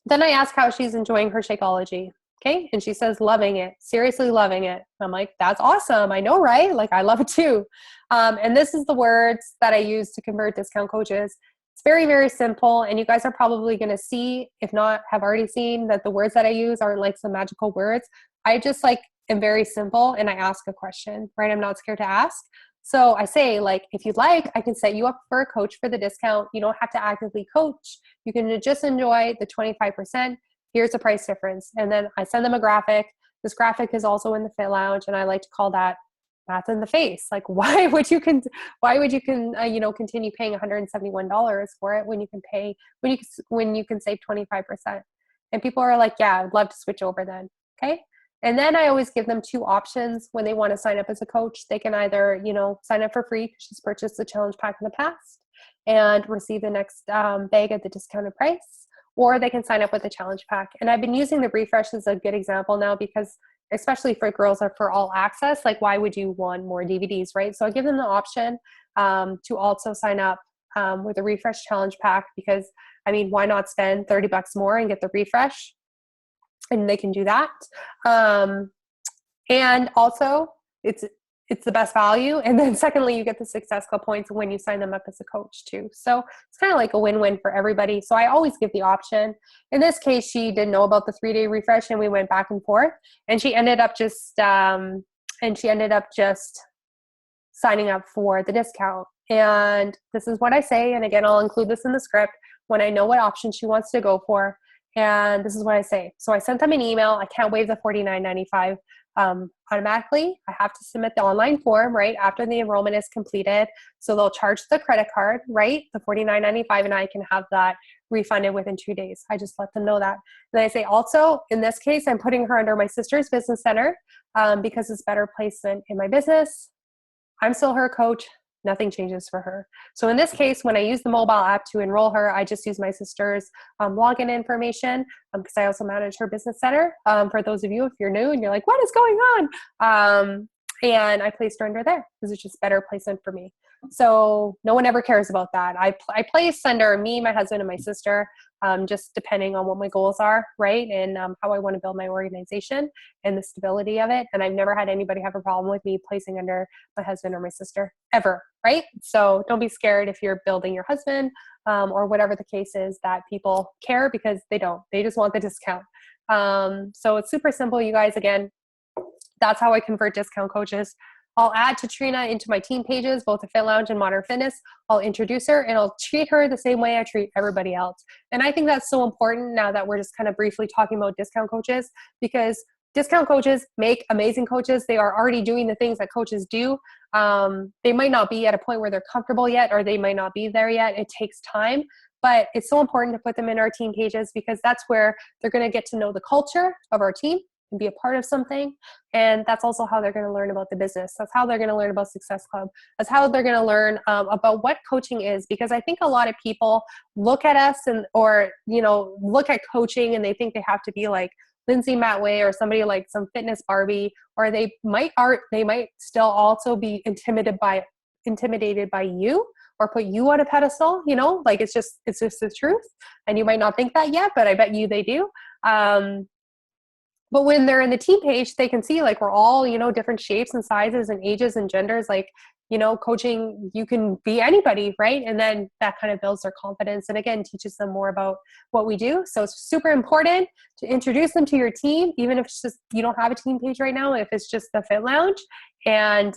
then I ask how she's enjoying her Shakeology. Okay. And she says, loving it, seriously loving it. I'm like, that's awesome. I know, right? Like, I love it too. And this is the words that I use to convert discount coaches. It's very, very simple. And you guys are probably going to see, if not have already seen, that the words that I use aren't like some magical words. I just like am very simple and I ask a question, right? I'm not scared to ask. So I say, like, if you'd like, I can set you up for a coach for the discount. You don't have to actively coach. You can just enjoy the 25%. Here's the price difference. And then I send them a graphic. This graphic is also in the Fit Lounge, and I like to call that math in the face. Like, why would you continue paying $171 for it when you can pay, when you can save 25%? And people are like, yeah, I'd love to switch over then. Okay. And then I always give them two options when they want to sign up as a coach. They can either, sign up for free because she's purchased the challenge pack in the past and receive the next bag at the discounted price, or they can sign up with the challenge pack. And I've been using the refresh as a good example now because, especially for girls or for all access, like, why would you want more DVDs, right? So I give them the option to also sign up with a refresh challenge pack because, why not spend $30 more and get the refresh? And they can do that. And also it's the best value. And then secondly, you get the Success Club points when you sign them up as a coach too. So it's kind of like a win-win for everybody. So I always give the option. In this case, she didn't know about the 3-day refresh and we went back and forth, and she ended up just signing up for the discount. And this is what I say. And again, I'll include this in the script when I know what option she wants to go for. And this is what I say. So I sent them an email. I can't waive the $49.95 automatically. I have to submit the online form right after the enrollment is completed. So they'll charge the credit card, right? The $49.95, and I can have that refunded within 2 days. I just let them know that. Then I say, also, in this case, I'm putting her under my sister's business center because it's better placement in my business. I'm still her coach. Nothing changes for her. So in this case, when I use the mobile app to enroll her, I just use my sister's login information because I also manage her business center. For those of you, if you're new and you're like, what is going on? And I placed her under there because it's just better placement for me. So no one ever cares about that. I place under me, my husband, and my sister, just depending on what my goals are, right? And how I want to build my organization and the stability of it. And I've never had anybody have a problem with me placing under my husband or my sister ever, right? So don't be scared if you're building your husband or whatever the case is that people care, because they don't. They just want the discount. So it's super simple, you guys. Again, that's how I convert discount coaches. I'll add Katrina into my team pages, both the Fit Lounge and Modern Fitness. I'll introduce her and I'll treat her the same way I treat everybody else. And I think that's so important now that we're just kind of briefly talking about discount coaches, because discount coaches make amazing coaches. They are already doing the things that coaches do. They might not be at a point where they're comfortable yet, or they might not be there yet. It takes time. But it's so important to put them in our team pages because that's where they're going to get to know the culture of our team and be a part of something. And that's also how they're going to learn about the business. That's how they're going to learn about Success Club. That's how they're going to learn about what coaching is. Because I think a lot of people look at us or look at coaching and they think they have to be like Lindsay Matway or somebody like some fitness Barbie, or they might still also be intimidated by you or put you on a pedestal, like it's just the truth. And you might not think that yet, but I bet you they do. But when they're in the team page, they can see like we're all, different shapes and sizes and ages and genders. Like, coaching, you can be anybody, right? And then that kind of builds their confidence and again, teaches them more about what we do. So it's super important to introduce them to your team, even if it's just, you don't have a team page right now, if it's just the Fit Lounge, and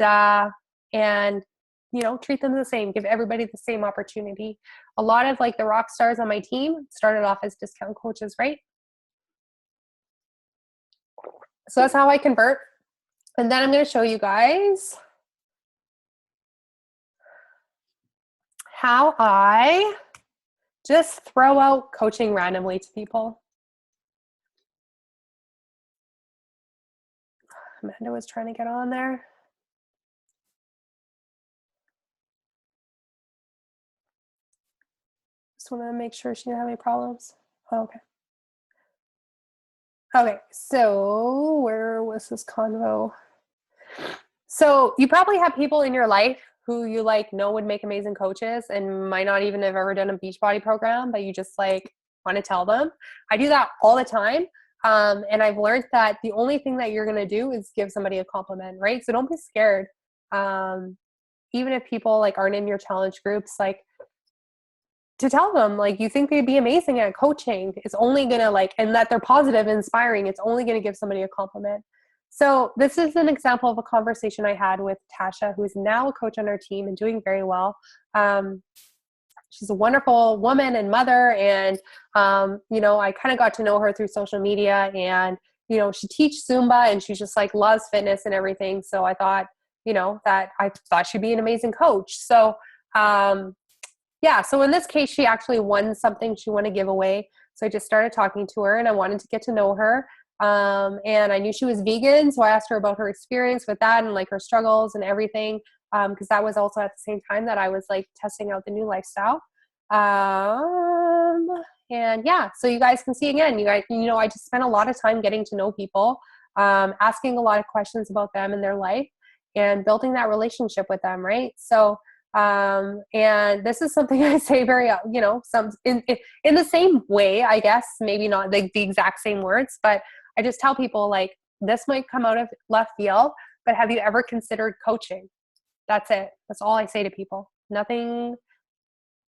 treat them the same, give everybody the same opportunity. A lot of like the rock stars on my team started off as discount coaches, right? So that's how I convert. And then I'm going to show you guys how I just throw out coaching randomly to people. Amanda was trying to get on there. Just want to make sure she didn't have any problems. Oh, okay. Okay, so where was this convo? So you probably have people in your life who you like know would make amazing coaches and might not even have ever done a Beachbody program, but you just like want to tell them. I do that all the time. And I've learned that the only thing that you're going to do is give somebody a compliment, right? So don't be scared. Even if people like aren't in your challenge groups, like to tell them like you think they'd be amazing at coaching is only going to like, and that they're positive and inspiring, it's only going to give somebody a compliment. So this is an example of a conversation I had with Tasha, who's now a coach on our team and doing very well. She's a wonderful woman and mother. And, I kind of got to know her through social media, and, she teaches Zumba and she just like loves fitness and everything. So I thought, that I thought she'd be an amazing coach. So, so in this case, she actually won something she wanted to give away. So I just started talking to her and I wanted to get to know her. And I knew she was vegan. So I asked her about her experience with that and like her struggles and everything. Because that was also at the same time that I was like testing out the new lifestyle. So you guys can see again, I just spent a lot of time getting to know people, asking a lot of questions about them and their life and building that relationship with them. Right. So, and this is something I say very, in the same way, I guess, maybe not the exact same words, but I just tell people like, this might come out of left field, but have you ever considered coaching? That's it. That's all I say to people. Nothing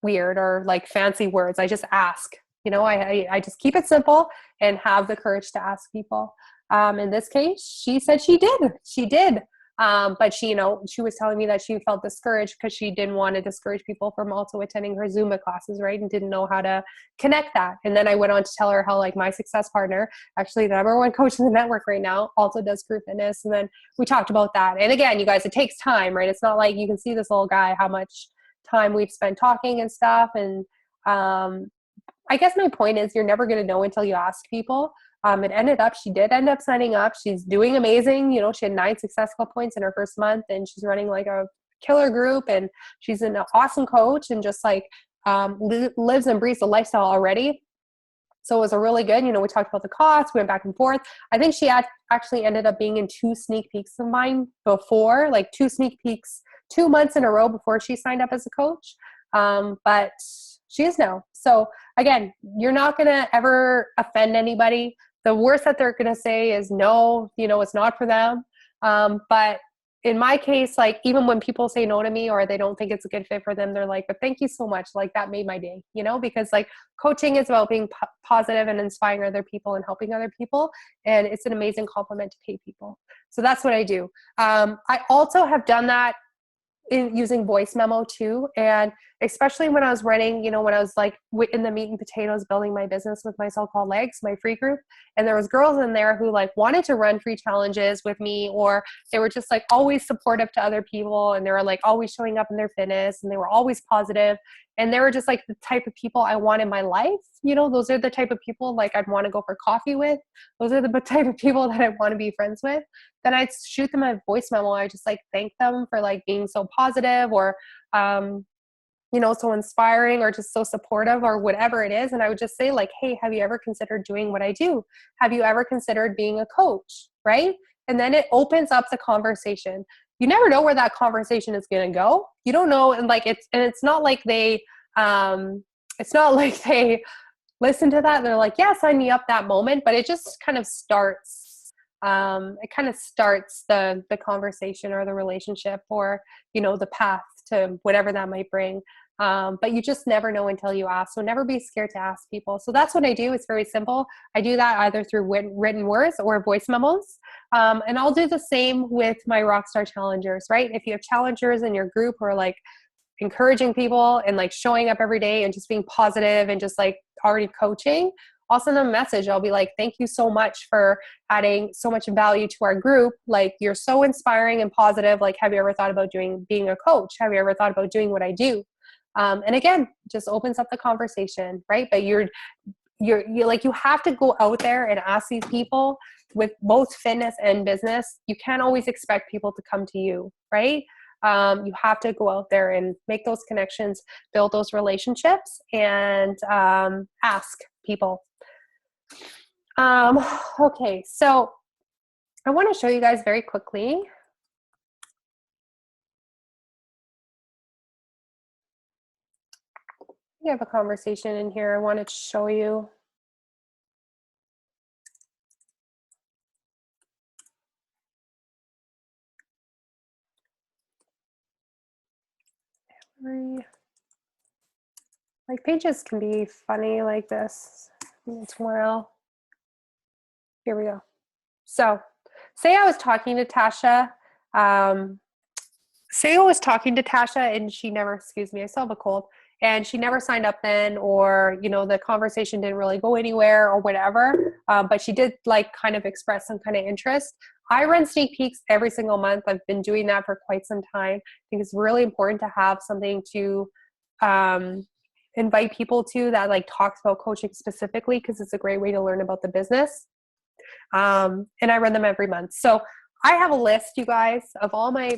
weird or like fancy words. I just ask, I just keep it simple and have the courage to ask people. In this case, she said she did. But she was telling me that she felt discouraged because she didn't want to discourage people from also attending her Zumba classes, right? And didn't know how to connect that. And then I went on to tell her how like my success partner, actually the number one coach in the network right now, also does group fitness. And then we talked about that. And again, you guys, it takes time, right? It's not like you can see this little guy, how much time we've spent talking and stuff. And I guess my point is you're never going to know until you ask people. She did end up signing up. She's doing amazing. She had 9 successful points in her first month, and she's running like a killer group, and she's an awesome coach and just like lives and breathes the lifestyle already. So it was a really good, we talked about the costs, we went back and forth. I think she actually ended up being in 2 sneak peeks of mine before, like 2 sneak peeks, 2 months in a row before she signed up as a coach. But she is now. So again, you're not going to ever offend anybody. The worst that they're going to say is no, it's not for them. But in my case, like even when people say no to me or they don't think it's a good fit for them, they're like, but thank you so much. Like that made my day, because like coaching is about being positive and inspiring other people and helping other people. And it's an amazing compliment to pay people. So that's what I do. I also have done that using voice memo too. And especially when I was running, when I was like in the meat and potatoes, building my business with my so-called legs, my free group. And there was girls in there who like wanted to run free challenges with me, or they were just like always supportive to other people. And they were like always showing up in their fitness and they were always positive. And they were just like the type of people I want in my life. Those are the type of people like I'd want to go for coffee with. Those are the type of people that I want to be friends with. Then I'd shoot them a voice memo. I just like thank them for like being so positive or, so inspiring or just so supportive or whatever it is. And I would just say like, hey, have you ever considered doing what I do? Have you ever considered being a coach? Right. And then it opens up the conversation. You never know where that conversation is going to go. You don't know. And like, it's not like they listen to that. They're like, yeah, sign me up that moment. But it just kind of starts, the conversation or the relationship or, the path to whatever that might bring. But you just never know until you ask. So never be scared to ask people. So that's what I do. It's very simple. I do that either through written words or voice memos. And I'll do the same with my Rockstar challengers, right? If you have challengers in your group who are like encouraging people and like showing up every day and just being positive and just like already coaching, I'll send them a message. I'll be like, thank you so much for adding so much value to our group. Like you're so inspiring and positive. Like, have you ever thought about being a coach? Have you ever thought about doing what I do? And again, just opens up the conversation, right? But you have to go out there and ask these people with both fitness and business. You can't always expect people to come to you, right? You have to go out there and make those connections, build those relationships, and ask people. Okay, so I want to show you guys very quickly. We have a conversation in here I wanted to show you. Like pages can be funny like this. Tomorrow. Here we go. So say I was talking to Tasha. Say I was talking to Tasha and she never, excuse me, I still have a cold, and she never signed up then, or, you know, the conversation didn't really go anywhere or whatever, but she did like kind of express some kind of interest. I run sneak peeks every single month. I've been doing that for quite some time. I think it's really important to have something to invite people to that like talks about coaching specifically, because it's a great way to learn about the business. And I run them every month. So I have a list, you guys, of all my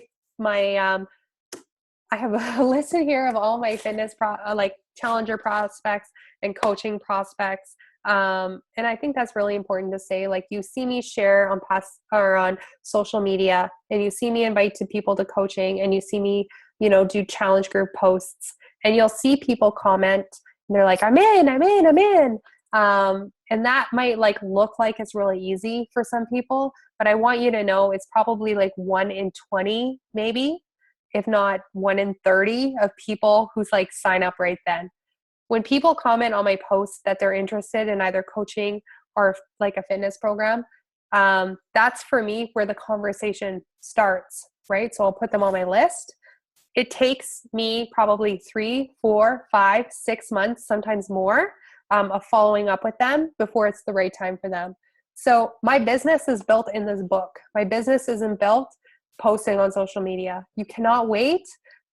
I have a list in here of all my fitness like challenger prospects and coaching prospects. And I think that's really important to say. Like, you see me share on past or on social media, and you see me invite to people to coaching, and you see me, you know, do challenge group posts, and you'll see people comment and they're like, I'm in. And that might like look like it's really easy for some people, but I want you to know it's probably like 1 in 20, maybe, if not 1 in 30 of people who's like sign up right then. When people comment on my posts that they're interested in either coaching or like a fitness program, that's for me where the conversation starts, right? So I'll put them on my list. It takes me probably 3, 4, 5, 6 months, sometimes more, of following up with them before it's the right time for them. So my business is built in this book. My business isn't built posting on social media. You cannot wait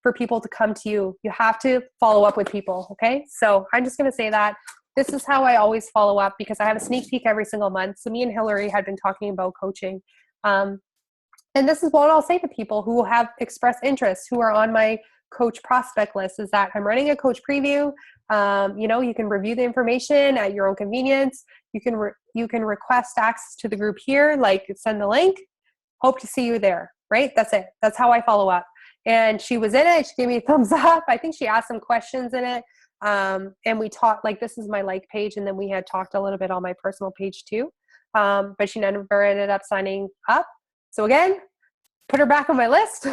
for people to come to you. You have to follow up with people, okay? So I'm just going to say that. This is how I always follow up, because I have a sneak peek every single month. So me and Hillary had been talking about coaching. And this is what I'll say to people who have expressed interest, who are on my coach prospect list, is that I'm running a coach preview. You know, you can review the information at your own convenience. You can request access to the group here, like send the link. Hope to see you there, right? That's it. That's how I follow up. And she was in it. She gave me a thumbs up. I think she asked some questions in it. And we talked, like, this is my like page. And then we had talked a little bit on my personal page too. But she never ended up signing up. So again, put her back on my list.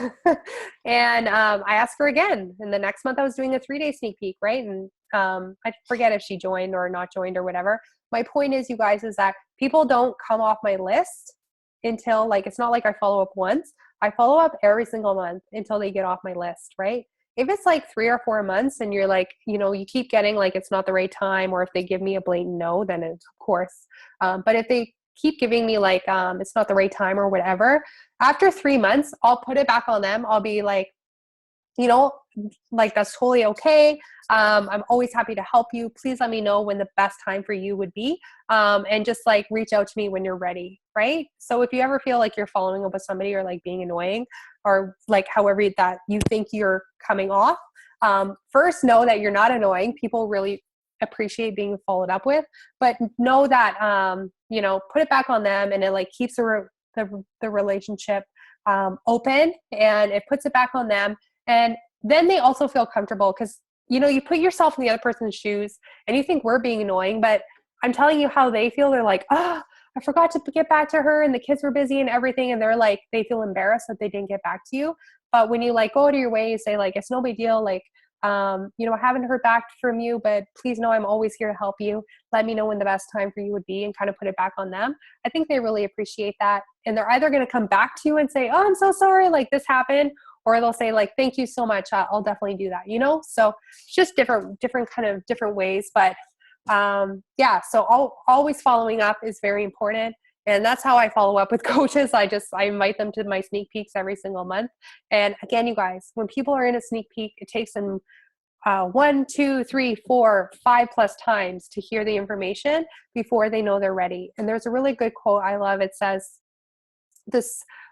And I asked her again. And the next month I was doing a 3-day sneak peek, right? And I forget if she joined or not joined or whatever. My point is, you guys, is that people don't come off my list until, like, it's not like I follow up once. I follow up every single month until they get off my list, right? If it's like 3 or 4 months and you're like, you know, you keep getting like it's not the right time, or if they give me a blatant no, then it's of course. But if they keep giving me like it's not the right time or whatever, after 3 months, I'll put it back on them. I'll be like, you know, like, that's totally okay. I'm always happy to help you. Please let me know when the best time for you would be. And just like reach out to me when you're ready, right? So if you ever feel like you're following up with somebody or like being annoying, or like however that you think you're coming off, first know that you're not annoying. People really appreciate being followed up with, but know that, you know, put it back on them, and it like keeps the relationship open, and it puts it back on them. And then they also feel comfortable, because, you know, you put yourself in the other person's shoes and you think we're being annoying, but I'm telling you how they feel. They're like, oh, I forgot to get back to her and the kids were busy and everything. And they're like, they feel embarrassed that they didn't get back to you. But when you like go out of your way, you say like, it's no big deal. Like, you know, I haven't heard back from you, but please know I'm always here to help you. Let me know when the best time for you would be, and kind of put it back on them. I think they really appreciate that. And they're either going to come back to you and say, oh, I'm so sorry, like this happened, or they'll say like, thank you so much. I'll definitely do that, you know? So it's just different ways. But yeah, so always following up is very important. And that's how I follow up with coaches. I invite them to my sneak peeks every single month. And again, you guys, when people are in a sneak peek, it takes them 1, 2, 3, 4, 5+ times to hear the information before they know they're ready. And there's a really good quote I love. It says,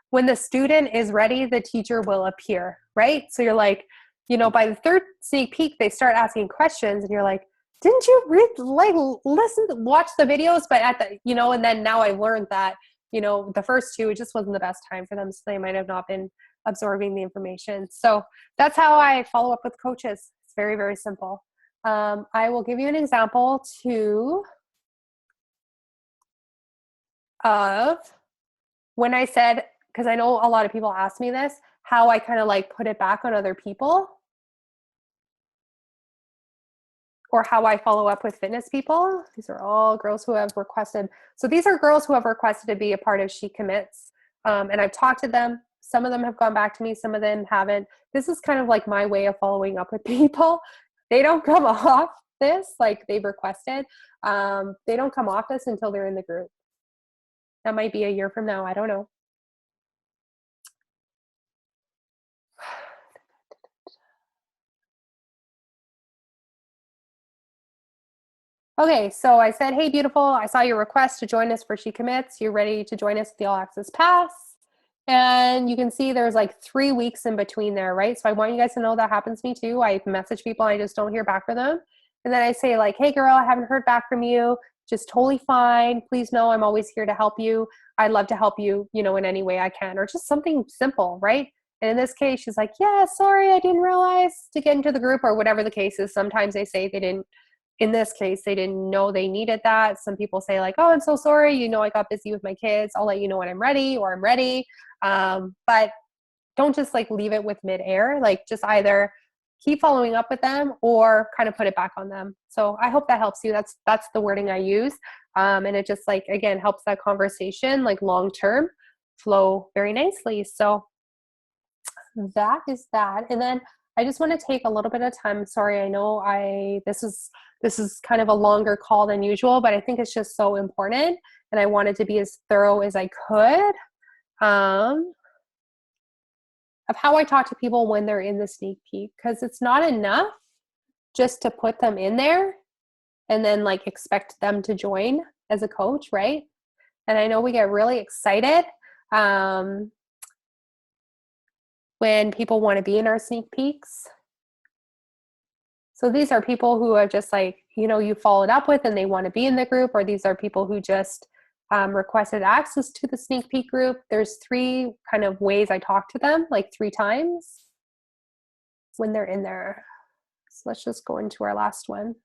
when the student is ready, the teacher will appear, right? So you're like, you know, by the 3rd sneak peek, they start asking questions and you're like, didn't you watch the videos? But you know, and then now I learned that, you know, the first 2, it just wasn't the best time for them. So they might have not been absorbing the information. So that's how I follow up with coaches. It's very, very simple. I will give you an example too of when I said, because I know a lot of people ask me this, how I kind of like put it back on other people, or how I follow up with fitness people. These are all girls who have requested. So these are girls who have requested to be a part of She Commits. And I've talked to them. Some of them have gone back to me. Some of them haven't. This is kind of like my way of following up with people. They don't come off this like they've requested. They don't come off this until they're in the group. That might be a year from now. I don't know. Okay, so I said, hey, beautiful, I saw your request to join us for She Commits. You're ready to join us with the All Access Pass. And you can see there's like 3 weeks in between there, right? So I want you guys to know that happens to me too. I message people, I just don't hear back from them. And then I say like, hey girl, I haven't heard back from you. Just totally fine. Please know I'm always here to help you. I'd love to help you, you know, in any way I can, or just something simple, right? And in this case, she's like, yeah, sorry, I didn't realize to get into the group, or whatever the case is. Sometimes they say they didn't, in this case, they didn't know they needed that. Some people say like, oh, I'm so sorry. You know, I got busy with my kids. I'll let you know when I'm ready, or I'm ready. But don't just like leave it with midair. Like just either keep following up with them or kind of put it back on them. So I hope that helps you. That's the wording I use. And it just like, again, helps that conversation like long-term flow very nicely. So that is that. And then I just want to take a little bit of time. Sorry, I know this is kind of a longer call than usual, but I think it's just so important. And I wanted to be as thorough as I could. Of how I talk to people when they're in the sneak peek, because it's not enough just to put them in there and then like expect them to join as a coach, right? And I know we get really excited when people want to be in our sneak peeks. So these are people who are just like, you know, you followed up with and they want to be in the group, or these are people who just requested access to the sneak peek group. There's 3 kind of ways I talk to them, like 3 times when they're in there. So let's just go into our last one.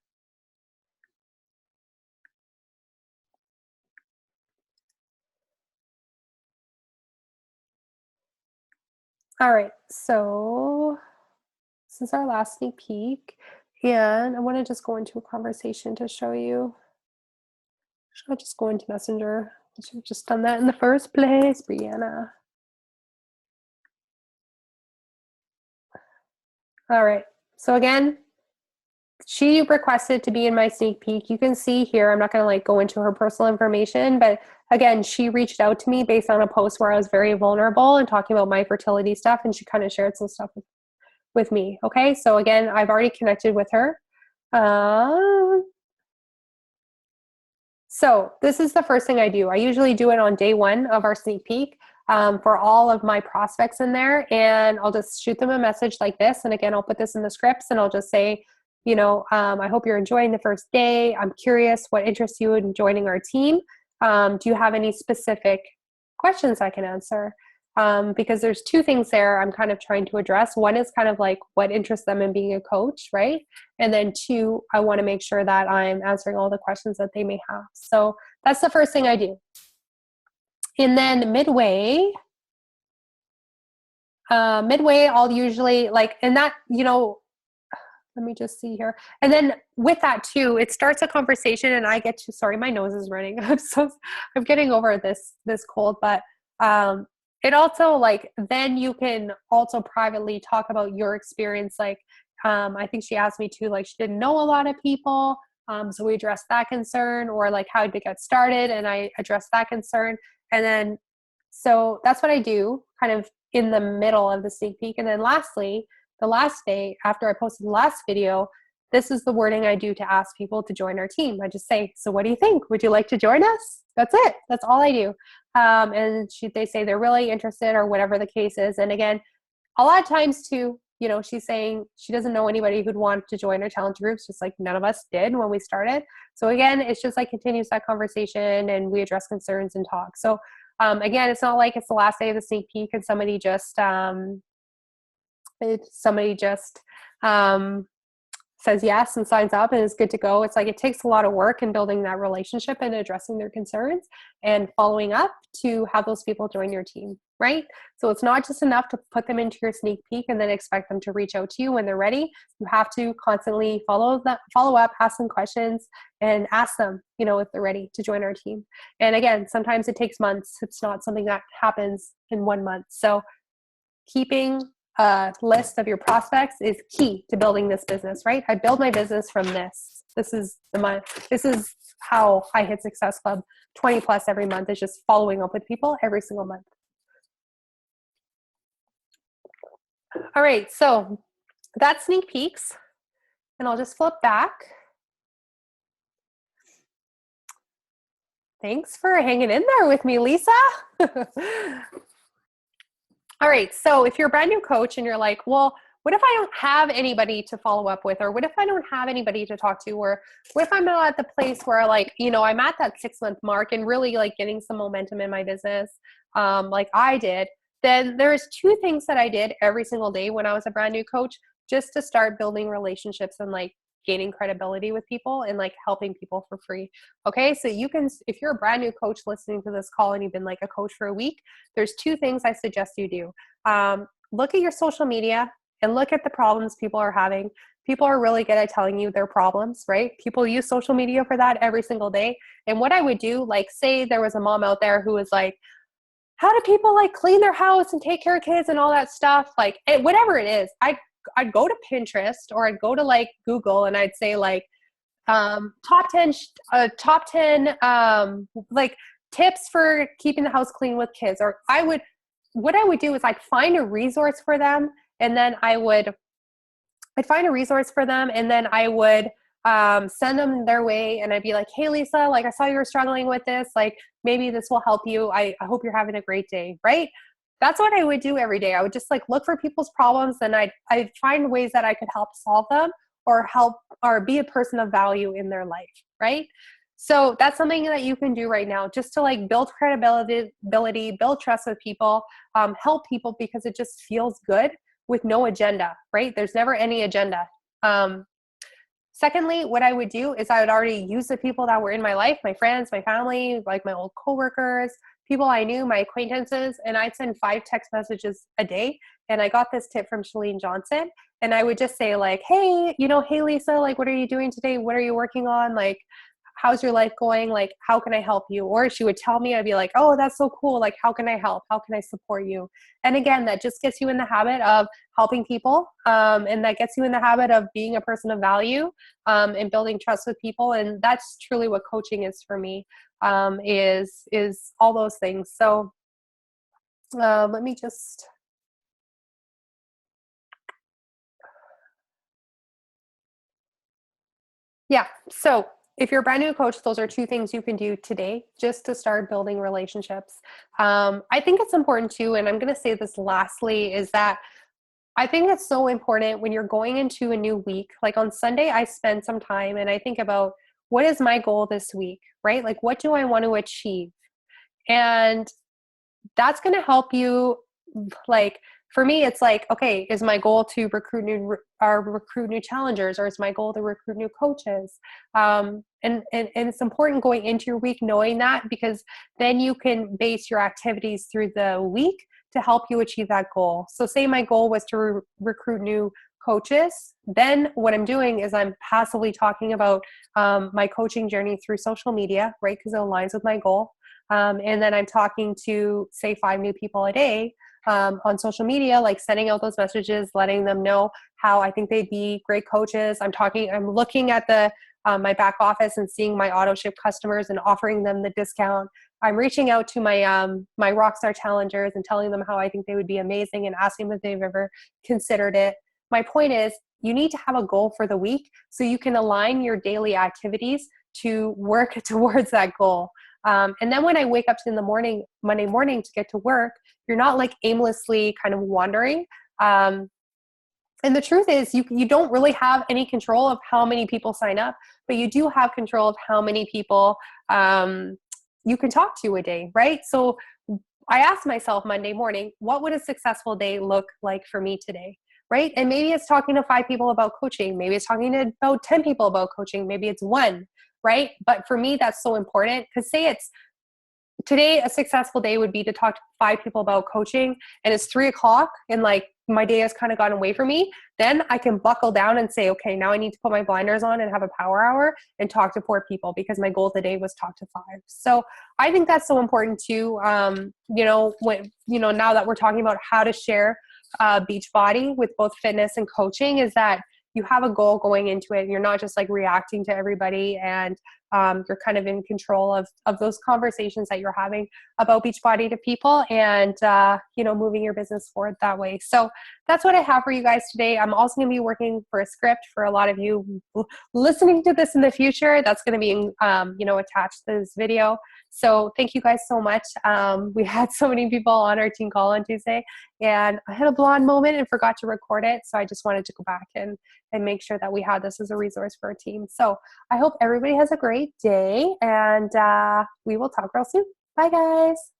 All right, so this is our last sneak peek, and I want to just go into a conversation to show you. Should I just go into Messenger? I should have just done that in the first place, Brianna. All right, so again, she requested to be in my sneak peek. You can see here, I'm not going to like go into her personal information, but again, she reached out to me based on a post where I was very vulnerable and talking about my fertility stuff, and she kind of shared some stuff with me. Okay, so again, I've already connected with her. So this is the first thing I do. I usually do it on day 1 of our sneak peek for all of my prospects in there, and I'll just shoot them a message like this. And again, I'll put this in the scripts, and I'll just say, you know, I hope you're enjoying the first day. I'm curious what interests you in joining our team. Do you have any specific questions I can answer? Because there's 2 things there I'm kind of trying to address. One is kind of like what interests them in being a coach, right? And then 2, I want to make sure that I'm answering all the questions that they may have. So that's the first thing I do. And then midway, I'll usually like, and that, you know, let me just see here. And then with that too, it starts a conversation and I get to, sorry, my nose is running. I'm getting over this cold, but it also like, then you can also privately talk about your experience. Like, I think she asked me too, like she didn't know a lot of people. So we addressed that concern, or like how to get started. And I addressed that concern. And then, so that's what I do kind of in the middle of the sneak peek. And then lastly, the last day after I posted the last video, this is the wording I do to ask people to join our team. I just say, so what do you think? Would you like to join us? That's it. That's all I do. And they say they're really interested, or whatever the case is. And again, a lot of times too, you know, she's saying she doesn't know anybody who'd want to join our talent groups, just like none of us did when we started. So again, it's just like continues that conversation and we address concerns and talk. So again, it's not like it's the last day of the sneak peek and somebody just says yes and signs up and is good to go. It's like it takes a lot of work in building that relationship and addressing their concerns and following up to have those people join your team, right? So it's not just enough to put them into your sneak peek and then expect them to reach out to you when they're ready. You have to constantly follow up, ask them questions, and ask them, if they're ready to join our team. And again, sometimes it takes months. It's not something that happens in 1 month. So keeping a list of your prospects is key to building this business, right? I build my business from this. This is how I hit Success Club 20 plus every month, is just following up with people every single month. All right, so that's sneak peeks, and I'll just flip back. Thanks for hanging in there with me, Lisa. All right, so if you're a brand new coach and you're like, well, what if I don't have anybody to follow up with? Or what if I don't have anybody to talk to? Or what if I'm not at the place where I'm at that 6-month mark and really getting some momentum in my business like I did? Then there's 2 things that I did every single day when I was a brand new coach, just to start building relationships and gaining credibility with people and helping people for free. Okay. So if you're a brand new coach listening to this call and you've been a coach for a week, there's 2 things I suggest you do. Look at your social media and look at the problems people are having. People are really good at telling you their problems, right? People use social media for that every single day. And what I would do, say there was a mom out there who was like, how do people clean their house and take care of kids and all that stuff? Whatever it is, I'd go to Pinterest or I'd go to Google and I'd say top 10 tips for keeping the house clean with kids. Or what I would do is find a resource for them, and then I'd find a resource for them, and then I would send them their way, and I'd be like, hey Lisa, I saw you were struggling with this, maybe this will help you. I hope you're having a great day, right? That's what I would do every day. I would just look for people's problems, and I'd find ways that I could help solve them or be a person of value in their life, right? So that's something that you can do right now, just to build credibility, build trust with people, help people, because it just feels good with no agenda, right? There's never any agenda. Secondly, what I would do is I would already use the people that were in my life, my friends, my family, my old coworkers, people I knew, my acquaintances, and I'd send 5 text messages a day. And I got this tip from Shalene Johnson, and I would just say hey, hey Lisa, what are you doing today? What are you working on? How's your life going? How can I help you? Or she would tell me, I'd be like, oh, that's so cool. How can I help? How can I support you? And again, that just gets you in the habit of helping people. And that gets you in the habit of being a person of value, and building trust with people. And that's truly what coaching is for me, is all those things. So let me just... Yeah. So if you're a brand new coach, those are 2 things you can do today just to start building relationships. I think it's important too, and I'm going to say this lastly, is that I think it's so important when you're going into a new week. On Sunday, I spend some time and I think about, what is my goal this week, right? What do I want to achieve? And that's going to help you. For me, it's okay, is my goal to recruit new challengers, or is my goal to recruit new coaches? And it's important going into your week knowing that, because then you can base your activities through the week to help you achieve that goal. So say my goal was to recruit new coaches, then what I'm doing is I'm passively talking about my coaching journey through social media, right? Because it aligns with my goal. And then I'm talking to, say, 5 new people a day on social media, sending out those messages, letting them know how I think they'd be great coaches. I'm looking at my back office and seeing my auto ship customers and offering them the discount. I'm reaching out to my Rockstar challengers and telling them how I think they would be amazing and asking them if they've ever considered it. My point is, you need to have a goal for the week so you can align your daily activities to work towards that goal. And then when I wake up in the morning, Monday morning, to get to work, you're not aimlessly kind of wandering. And the truth is, you don't really have any control of how many people sign up, but you do have control of how many people you can talk to a day, right? So I asked myself Monday morning, what would a successful day look like for me today? right? And maybe it's talking to 5 people about coaching. Maybe it's talking to about 10 people about coaching. Maybe it's 1, right? But for me, that's so important, because say it's today, a successful day would be to talk to 5 people about coaching, and it's 3:00 and like my day has kind of gone away from me. Then I can buckle down and say, okay, now I need to put my blinders on and have a power hour and talk to 4 people, because my goal today was talk to 5. So I think that's so important too. When, now that we're talking about how to share Beachbody with both fitness and coaching, is that you have a goal going into it. You're not just like reacting to everybody, and you're kind of in control of those conversations that you're having about Beachbody to people, and moving your business forward that way. So that's what I have for you guys today. I'm also going to be working for a script for a lot of you listening to this in the future. That's going to be attached to this video. So thank you guys so much. We had so many people on our team call on Tuesday, and I had a blonde moment and forgot to record it. So I just wanted to go back and make sure that we had this as a resource for our team. So I hope everybody has a great day, and we will talk real soon. Bye, guys.